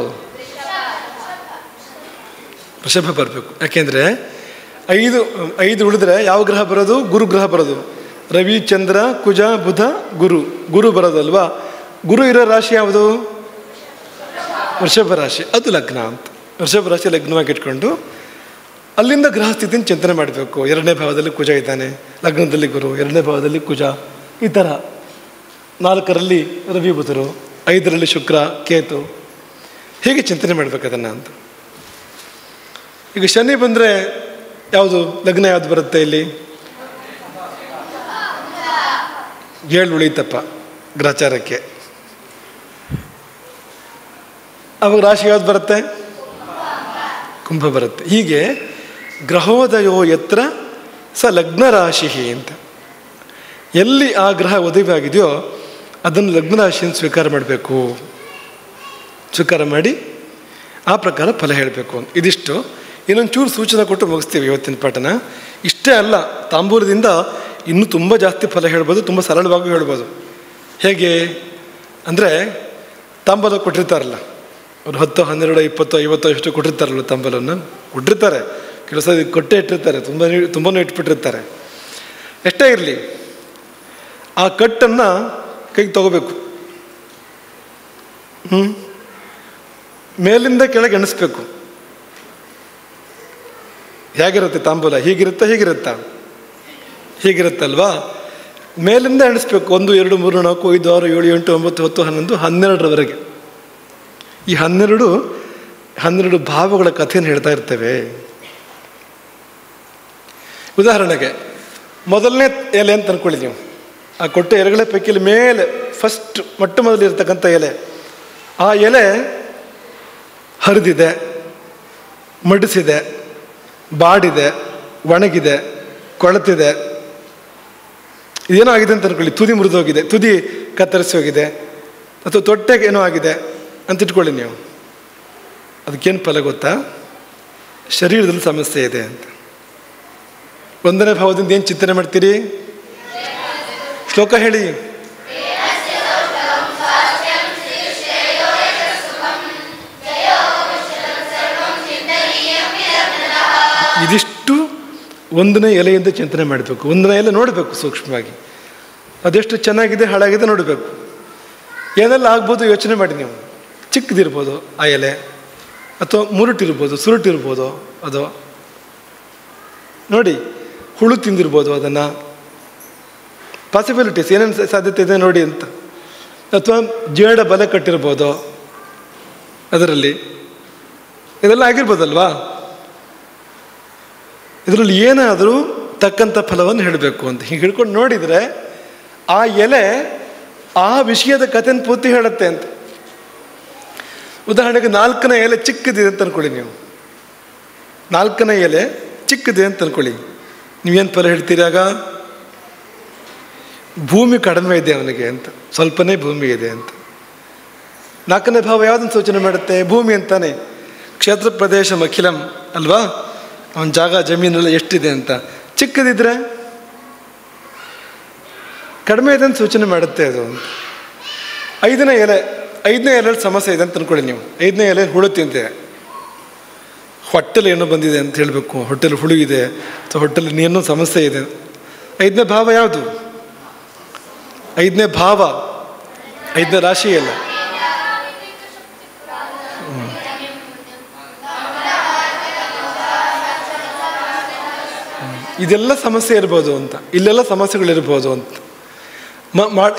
ವೃಷಭ ಬರಬೇಕು. ಯಾಕೆಂದರೆ 5 ಉಳಿದ್ರೆ ಯಾವ ಗ್ರಹ ಬರೋದು? ಗುರುಗ್ರಹ ಬರೋದು. ರವಿ, ಚಂದ್ರ, ಕುಜ, ಬುಧ, ಗುರು ಬರೋದಲ್ವಾ? ಗುರು ಇರೋ ರಾಶಿ ಯಾವುದು? ವೃಷಭ ರಾಶಿ. ಅದು ಲಗ್ನ ಅಂತ. ವೃಷಭ ರಾಶಿ ಲಗ್ನವಾಗಿ ಇಟ್ಕೊಂಡು ಅಲ್ಲಿಂದ ಗ್ರಹ ಸ್ಥಿತಿನ ಚಿಂತನೆ ಮಾಡಬೇಕು. 2ನೇ ಭಾವದಲ್ಲಿ ಕುಜ ಇದ್ದಾನೆ, ಲಗ್ನದಲ್ಲಿ ಗುರು, 2ನೇ ಭಾವದಲ್ಲಿ ಕುಜ, ಈ ಥರ 4ರಲ್ಲಿ ರವಿ ಬುಧರು, 5ರಲ್ಲಿ ಶುಕ್ರ ಕೇತು, ಹೀಗೆ ಚಿಂತನೆ ಮಾಡಬೇಕು ಅದನ್ನು ಅಂತ. ಈಗ ಶನಿ ಬಂದರೆ ಯಾವುದು ಲಗ್ನ ಯಾವುದು ಬರುತ್ತೆ ಇಲ್ಲಿ? 7 ಉಳಿತಪ್ಪ ಗ್ರಹಚಾರಕ್ಕೆ. ಅವಾಗ ರಾಶಿ ಯಾವುದು ಬರುತ್ತೆ? ಕುಂಭ ಬರುತ್ತೆ. ಹೀಗೆ ಗ್ರಹೋದಯೋ ಯತ್ರ ಸ ಲಗ್ನ ರಾಶಿ ಅಂತ. ಎಲ್ಲಿ ಆ ಗ್ರಹ ಉದಯವಾಗಿದೆಯೋ ಅದನ್ನು ಲಗ್ನ ರಾಶಿಯನ್ನು ಸ್ವೀಕಾರ ಮಾಡಬೇಕು. ಸ್ವೀಕಾರ ಮಾಡಿ ಆ ಪ್ರಕಾರ ಫಲ ಹೇಳಬೇಕು ಅಂತ. ಇದಿಷ್ಟು. ಇನ್ನೊಂದು ಚೂರು ಸೂಚನೆ ಕೊಟ್ಟು ಮುಗಿಸ್ತೀವಿ ಇವತ್ತಿನ ಪಾಠನ. ಇಷ್ಟೇ ಅಲ್ಲ, ತಾಂಬೂಲದಿಂದ ಇನ್ನೂ ತುಂಬ ಜಾಸ್ತಿ ಫಲ ಹೇಳ್ಬೋದು, ತುಂಬ ಸರಳವಾಗಿ ಹೇಳ್ಬೋದು. ಹೇಗೆ ಅಂದರೆ, ತಾಂಬೂಲ ಕೊಟ್ಟಿರ್ತಾರಲ್ಲ, ಒಂದು 10, 12, 20, 50 ಎಷ್ಟು ಕೊಟ್ಟಿರ್ತಾರಲ್ಲ ತಾಂಬೂಲನ್ನು ಕೊಟ್ಟಿರ್ತಾರೆ. ಕೆಲವು ಸಲ ಕೊಟ್ಟೆ ಇಟ್ಟಿರ್ತಾರೆ, ತುಂಬಾ ಇಟ್ಬಿಟ್ಟಿರ್ತಾರೆ. ಎಷ್ಟೇ ಇರಲಿ ಆ ಕಟ್ಟನ್ನು ಕೈಗೆ ತಗೋಬೇಕು. ಮೇಲಿಂದ ಕೆಳಗೆ ಎಣಿಸ್ಬೇಕು. ಹೇಗಿರುತ್ತೆ ತಾಂಬೂಲ? ಹೀಗಿರುತ್ತಾ? ಹೀಗಿರುತ್ತಲ್ವಾ? ಮೇಲಿಂದ ಎಣಿಸ್ಬೇಕು. 1, 2, 3, 4, 5, 6, 7, 8, 9, 10, 11, 12ರವರೆಗೆ. ಈ 12 ಭಾವಗಳ ಕಥೆಯನ್ನು ಹೇಳ್ತಾ ಇರ್ತೇವೆ. ಉದಾಹರಣೆಗೆ ಮೊದಲನೇ ಎಲೆ ಅಂತ ಅನ್ಕೊಳ್ಳಿ ನೀವು. ಆ ಕೊಟ್ಟ ಎಲೆಗಳ ಪೈಕಿಲಿ ಮೇಲೆ ಫಸ್ಟ್ ಮೊದಲಿರ್ತಕ್ಕಂಥ ಎಲೆ, ಆ ಎಲೆ ಹರಿದಿದೆ, ಮಡಿಸಿದೆ, ಬಾಡಿದೆ, ಒಣಗಿದೆ, ಕೊಳೆತಿದೆ, ಇದೇನೋ ಆಗಿದೆ ಅಂತ ಅನ್ಕೊಳ್ಳಿ. ತುದಿ ಮುರಿದೋಗಿದೆ, ತುದಿ ಕತ್ತರಿಸಿ ಹೋಗಿದೆ, ಅಥವಾ ತೊಟ್ಟೆಗೆ ಏನೋ ಆಗಿದೆ ಅಂತ ಇಟ್ಕೊಳ್ಳಿ ನೀವು. ಅದಕ್ಕೇನು ಫಲ ಗೊತ್ತಾ? ಶರೀರದಲ್ಲಿ ಸಮಸ್ಯೆ ಇದೆ ಅಂತ. 1ನೇ ಭಾವದಿಂದ ಏನು ಚಿಂತನೆ ಮಾಡ್ತೀರಿ? ಶ್ಲೋಕ ಹೇಳಿ. ಇದಿಷ್ಟು 1ನೇ ಎಲೆಯಿಂದ ಚಿಂತನೆ ಮಾಡಬೇಕು. 1ನೇ ಎಲೆ ನೋಡಬೇಕು ಸೂಕ್ಷ್ಮವಾಗಿ, ಅದೆಷ್ಟು ಚೆನ್ನಾಗಿದೆ ಹಾಳಾಗಿದೆ ನೋಡಬೇಕು. ಏನೆಲ್ಲ ಆಗ್ಬೋದು ಯೋಚನೆ ಮಾಡಿ ನೀವು. ಚಿಕ್ಕದಿರ್ಬೋದು ಆ ಎಲೆ, ಅಥವಾ ಮುರುಟಿರ್ಬೋದು, ಸುರುಟಿರ್ಬೋದು, ಅದು ನೋಡಿ. ಹುಳು ತಿಂದಿರ್ಬೋದು, ಅದನ್ನು ಪಾಸಿಬಿಲಿಟೀಸ್ ಏನೇನು ಸಾಧ್ಯತೆ ಇದೆ ನೋಡಿ ಅಂತ. ಅಥವಾ ಜೇಡ ಬಲೆ ಕಟ್ಟಿರ್ಬೋದು ಅದರಲ್ಲಿ, ಇದೆಲ್ಲ ಆಗಿರ್ಬೋದಲ್ವಾ? ಇದರಲ್ಲಿ ಏನಾದರೂ ತಕ್ಕಂಥ ಫಲವನ್ನು ಹೇಳಬೇಕು ಅಂತ ಹೀಗೆ ಹಿಡ್ಕೊಂಡು ನೋಡಿದರೆ ಆ ಎಲೆ ಆ ವಿಷಯದ ಕಥೆನ ಪೂರ್ತಿ ಹೇಳುತ್ತೆ ಅಂತ. ಉದಾಹರಣೆಗೆ 4ನೇ ಎಲೆ ಚಿಕ್ಕದಿದೆ ಅಂತ ಅನ್ಕೊಳ್ಳಿ ನೀವು. 4ನೇ ಎಲೆ ಚಿಕ್ಕದಿದೆ ಅಂತ ಅನ್ಕೊಳ್ಳಿ. ನೀವೇನು ಫಲ ಹೇಳ್ತೀರಾಗ? ಭೂಮಿ ಕಡಿಮೆ ಇದೆ ಅವನಿಗೆ ಅಂತ, ಸ್ವಲ್ಪನೇ ಭೂಮಿ ಇದೆ ಅಂತ. 4ನೇ ಭಾವ ಯಾವುದನ್ನು ಸೂಚನೆ ಮಾಡುತ್ತೆ? ಭೂಮಿ ಅಂತಾನೆ. ಕ್ಷೇತ್ರ ಪ್ರದೇಶ ಅಖಿಲಂ ಅಲ್ವಾ? ಅವನ ಜಾಗ ಜಮೀನೆಲ್ಲ ಎಷ್ಟಿದೆ ಅಂತ. ಚಿಕ್ಕದಿದ್ರೆ ಕಡಿಮೆ ಇದೆ ಅಂತ ಸೂಚನೆ ಮಾಡುತ್ತೆ ಅದು. 5ನೇ ಎಲೆ ಸಮಸ್ಯೆ ಇದೆ ಅಂತ ಅನ್ಕೊಳ್ಳಿ ನೀವು. 5ನೇ ಎಲೆ ಹುಳು ತಿಂತೆ, ಹೊಟ್ಟೆಲಿ ಏನೋ ಬಂದಿದೆ ಅಂತ ಹೇಳಬೇಕು. ಹೊಟ್ಟೆಲಿ ಹುಳು ಇದೆ ಅಥವಾ ಹೊಟ್ಟೆಲಿ ಏನೋ ಸಮಸ್ಯೆ ಇದೆ. 5ನೇ ಭಾವ ಯಾವುದು? 5ನೇ ಭಾವ 5ನೇ ರಾಶಿ ಅಲ್ಲ. ಇದೆಲ್ಲ ಸಮಸ್ಯೆ ಇರ್ಬೋದು ಅಂತ, ಇಲ್ಲೆಲ್ಲ ಸಮಸ್ಯೆಗಳಿರ್ಬೋದು ಅಂತ.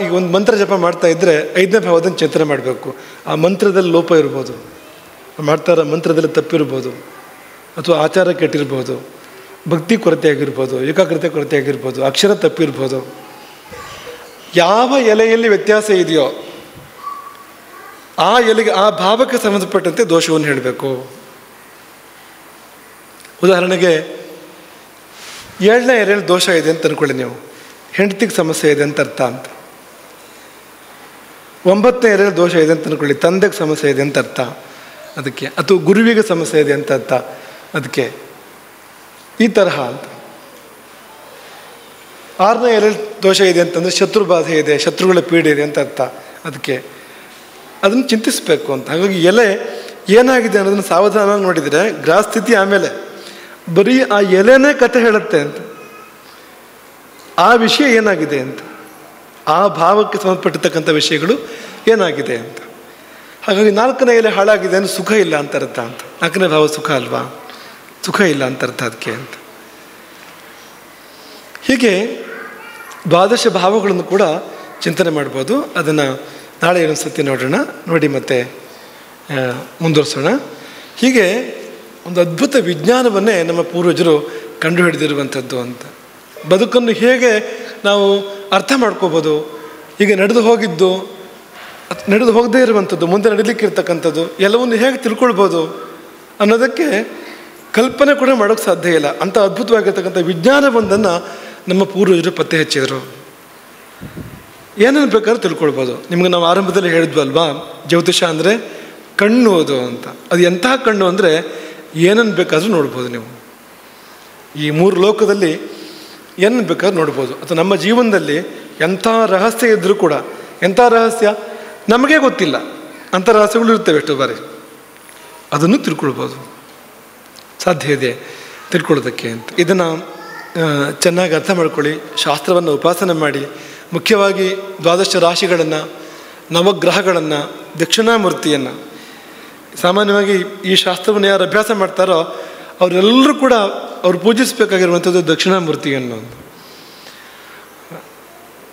ಈಗ ಒಂದು ಮಂತ್ರ ಜಪ ಮಾಡ್ತಾ ಇದ್ದರೆ 5ನೇ ಭಾವದಿಂದ ಚಿಂತನೆ ಮಾಡಬೇಕು. ಆ ಮಂತ್ರದಲ್ಲಿ ಲೋಪ ಇರ್ಬೋದು, ಮಾಡ್ತಾರ ಮಂತ್ರದಲ್ಲಿ ತಪ್ಪಿರ್ಬೋದು, ಅಥವಾ ಆಚಾರ ಕೆಟ್ಟಿರ್ಬೋದು, ಭಕ್ತಿ ಕೊರತೆ ಆಗಿರ್ಬೋದು, ಏಕಾಗ್ರತೆ ಕೊರತೆ ಆಗಿರ್ಬೋದು, ಅಕ್ಷರ ತಪ್ಪಿರ್ಬೋದು. ಯಾವ ಎಲೆಯಲ್ಲಿ ವ್ಯತ್ಯಾಸ ಇದೆಯೋ ಆ ಎಲೆಗೆ, ಆ ಭಾವಕ್ಕೆ ಸಂಬಂಧಪಟ್ಟಂತೆ ದೋಷವನ್ನು ಹೇಳಬೇಕು. ಉದಾಹರಣೆಗೆ 7ನೇ ಎಲೆಯಲ್ಲಿ ದೋಷ ಇದೆ ಅಂತ ಅನ್ಕೊಳ್ಳಿ ನೀವು. ಹೆಂಡತಿಗೆ ಸಮಸ್ಯೆ ಇದೆ ಅಂತ ಅರ್ಥ ಅಂತ. 9ನೇ ಎಲೆಯಲ್ಲಿ ದೋಷ ಇದೆ ಅಂತ ಅನ್ಕೊಳ್ಳಿ, ತಂದೆಗೆ ಸಮಸ್ಯೆ ಇದೆ ಅಂತ ಅರ್ಥ ಅದಕ್ಕೆ. ಅಥವಾ ಗುರುವಿಗೆ ಸಮಸ್ಯೆ ಇದೆ ಅಂತ ಅರ್ಥ ಅದಕ್ಕೆ. ಈ ತರಹ ಅಂತ. 6ನೇ ಎಲೆಯಲ್ಲಿ ದೋಷ ಇದೆ ಅಂತಂದರೆ ಶತ್ರು ಬಾಧೆ ಇದೆ, ಶತ್ರುಗಳ ಪೀಡೆ ಇದೆ ಅಂತ ಅರ್ಥ ಅದಕ್ಕೆ. ಅದನ್ನು ಚಿಂತಿಸಬೇಕು ಅಂತ. ಹಾಗಾಗಿ ಎಲೆ ಏನಾಗಿದೆ ಅನ್ನೋದನ್ನು ಸಾವಧಾನ ನೋಡಿದರೆ ಗ್ರಹ ಸ್ಥಿತಿ ಆಮೇಲೆ ಬರೀ ಆ ಎಲೆನೇ ಕಥೆ ಹೇಳುತ್ತೆ ಅಂತ. ಆ ವಿಷಯ ಏನಾಗಿದೆ ಅಂತ, ಆ ಭಾವಕ್ಕೆ ಸಂಬಂಧಪಟ್ಟಿರ್ತಕ್ಕಂಥ ವಿಷಯಗಳು ಏನಾಗಿದೆ ಅಂತ. ಹಾಗಾಗಿ 4ನೇ ಎಲೆ ಹಾಳಾಗಿದೆ ಅಂದರೆ ಸುಖ ಇಲ್ಲ ಅಂತ ಅರ್ಥ ಅಂತ. 4ನೇ ಭಾವ ಸುಖ ಅಲ್ವಾ? ಸುಖ ಇಲ್ಲ ಅಂತ ಅರ್ಥ ಅದಕ್ಕೆ ಅಂತ. ಹೀಗೆ ದ್ವಾದಶ ಭಾವಗಳನ್ನು ಕೂಡ ಚಿಂತನೆ ಮಾಡ್ಬೋದು. ಅದನ್ನು ನಾಳೆ ಇನ್ನೊಂದು ಸತಿ ನೋಡೋಣ. ನೋಡಿ ಮತ್ತೆ ಮುಂದುವರಿಸೋಣ. ಹೀಗೆ ಒಂದು ಅದ್ಭುತ ವಿಜ್ಞಾನವನ್ನೇ ನಮ್ಮ ಪೂರ್ವಜರು ಕಂಡುಹಿಡಿದಿರುವಂಥದ್ದು ಅಂತ. ಬದುಕನ್ನು ಹೇಗೆ ನಾವು ಅರ್ಥ ಮಾಡ್ಕೋಬೋದು, ಈಗ ನಡೆದು ಹೋಗಿದ್ದು, ನಡೆದು ಹೋಗದೇ ಇರುವಂಥದ್ದು, ಮುಂದೆ ನಡೀಲಿಕ್ಕಿರ್ತಕ್ಕಂಥದ್ದು ಎಲ್ಲವನ್ನು ಹೇಗೆ ತಿಳ್ಕೊಳ್ಬೋದು ಅನ್ನೋದಕ್ಕೆ ಕಲ್ಪನೆ ಕೂಡ ಮಾಡೋಕ್ಕೆ ಸಾಧ್ಯ ಇಲ್ಲ. ಅಂಥ ಅದ್ಭುತವಾಗಿರ್ತಕ್ಕಂಥ ವಿಜ್ಞಾನವೊಂದನ್ನು ನಮ್ಮ ಪೂರ್ವಜರು ಪತ್ತೆ ಹಚ್ಚಿದರು. ಏನೇನು ಬೇಕಾದ್ರೂ ತಿಳ್ಕೊಳ್ಬೋದು. ನಿಮ್ಗೆ ನಾವು ಆರಂಭದಲ್ಲಿ ಹೇಳಿದ್ವಲ್ವಾ, ಜ್ಯೋತಿಷ ಅಂದರೆ ಕಣ್ಣು ಅದು ಅಂತ. ಅದು ಎಂತಹ ಕಣ್ಣು ಅಂದರೆ ಏನನ್ನು ಬೇಕಾದರೂ ನೋಡ್ಬೋದು ನೀವು. ಈ 3 ಲೋಕದಲ್ಲಿ ಏನನ್ನು ಬೇಕಾದ್ರೂ ನೋಡ್ಬೋದು. ಅಥವಾ ನಮ್ಮ ಜೀವನದಲ್ಲಿ ಎಂಥ ರಹಸ್ಯ ಇದ್ದರೂ ಕೂಡ, ಎಂಥ ರಹಸ್ಯ ನಮಗೇ ಗೊತ್ತಿಲ್ಲ ಅಂಥ ರಹಸ್ಯಗಳು ಇರ್ತವೆ ಎಷ್ಟೋ ಬಾರಿ. ಅದನ್ನು ತಿಳ್ಕೊಳ್ಬೋದು, ಸಾಧ್ಯ ಇದೆ ತಿಳ್ಕೊಳ್ಳೋದಕ್ಕೆ ಅಂತ. ಇದನ್ನು ಚೆನ್ನಾಗಿ ಅರ್ಥ ಮಾಡ್ಕೊಳ್ಳಿ, ಶಾಸ್ತ್ರವನ್ನು ಉಪಾಸನೆ ಮಾಡಿ, ಮುಖ್ಯವಾಗಿ ದ್ವಾದಶ ರಾಶಿಗಳನ್ನು, ನವಗ್ರಹಗಳನ್ನು, ದಕ್ಷಿಣಾಮೂರ್ತಿಯನ್ನು. ಸಾಮಾನ್ಯವಾಗಿ ಈ ಶಾಸ್ತ್ರವನ್ನು ಯಾರು ಅಭ್ಯಾಸ ಮಾಡ್ತಾರೋ ಅವರೆಲ್ಲರೂ ಕೂಡ ಅವ್ರು ಪೂಜಿಸಬೇಕಾಗಿರುವಂಥದ್ದು ದಕ್ಷಿಣಾಮೂರ್ತಿಯನ್ನು.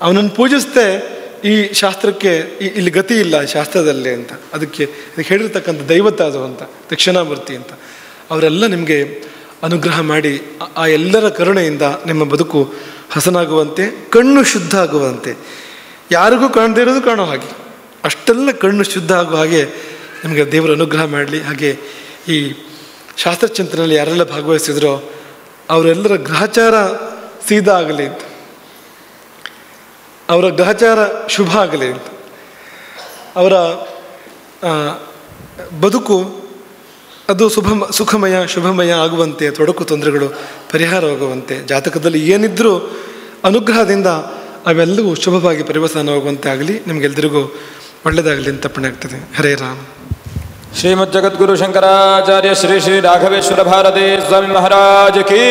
ಅವನನ್ನು ಪೂಜಿಸದೆ ಈ ಶಾಸ್ತ್ರಕ್ಕೆ ಇಲ್ಲಿ ಗತಿ ಇಲ್ಲ ಶಾಸ್ತ್ರದಲ್ಲಿ ಅಂತ. ಅದಕ್ಕೆ ಹೇಳಿರ್ತಕ್ಕಂಥ ದೈವತ ಅದು ಅಂತ, ದಕ್ಷಿಣಾಮೂರ್ತಿ ಅಂತ. ಅವರೆಲ್ಲ ನಿಮಗೆ ಅನುಗ್ರಹ ಮಾಡಿ ಆ ಎಲ್ಲರ ಕರುಣೆಯಿಂದ ನಿಮ್ಮ ಬದುಕು ಹಸನಾಗುವಂತೆ, ಕಣ್ಣು ಶುದ್ಧ ಆಗುವಂತೆ, ಯಾರಿಗೂ ಕಾಣದೇ ಇರೋದು ಕಾಣೋ ಹಾಗೆ ಅಷ್ಟೆಲ್ಲ ಕಣ್ಣು ಶುದ್ಧ ಆಗುವ ಹಾಗೆ ನಿಮಗೆ ದೇವರು ಅನುಗ್ರಹ ಮಾಡಲಿ. ಹಾಗೆ ಈ ಶಾಸ್ತ್ರಚಿಂತನೆಯಲ್ಲಿ ಯಾರೆಲ್ಲ ಭಾಗವಹಿಸಿದ್ರೋ ಅವರೆಲ್ಲರ ಗ್ರಹಚಾರ ಸೀದಾ ಆಗಲಿ ಅಂತ, ಅವರ ಗ್ರಹಚಾರ ಶುಭ ಆಗಲಿ ಅಂತ, ಅವರ ಬದುಕು ಅದು ಸುಖಮಯ ಶುಭಮಯ ಆಗುವಂತೆ, ತೊಡಕು ತೊಂದರೆಗಳು ಪರಿಹಾರವಾಗುವಂತೆ, ಜಾತಕದಲ್ಲಿ ಏನಿದ್ರೂ ಅನುಗ್ರಹದಿಂದ ಅವೆಲ್ಲವೂ ಶುಭವಾಗಿ ಪರಿವಸಾನವಾಗುವಂತೆ ಆಗಲಿ. ನಿಮಗೆಲ್ಲರಿಗೂ ಒಳ್ಳೆಯದಾಗಲಿ ಅಂತ ಅರ್ಪಣೆ ಆಗ್ತದೆ. ಹರೇ ರಾಮ. ಶ್ರೀಮದ್ ಜಗದ್ಗುರು ಶಂಕರಾಚಾರ್ಯ ಶ್ರೀ ಶ್ರೀ ರಾಘವೇಶ್ವರ ಭಾರತೀ ಸ್ವಾಮಿ ಮಹಾರಾಜ್ ಕೀ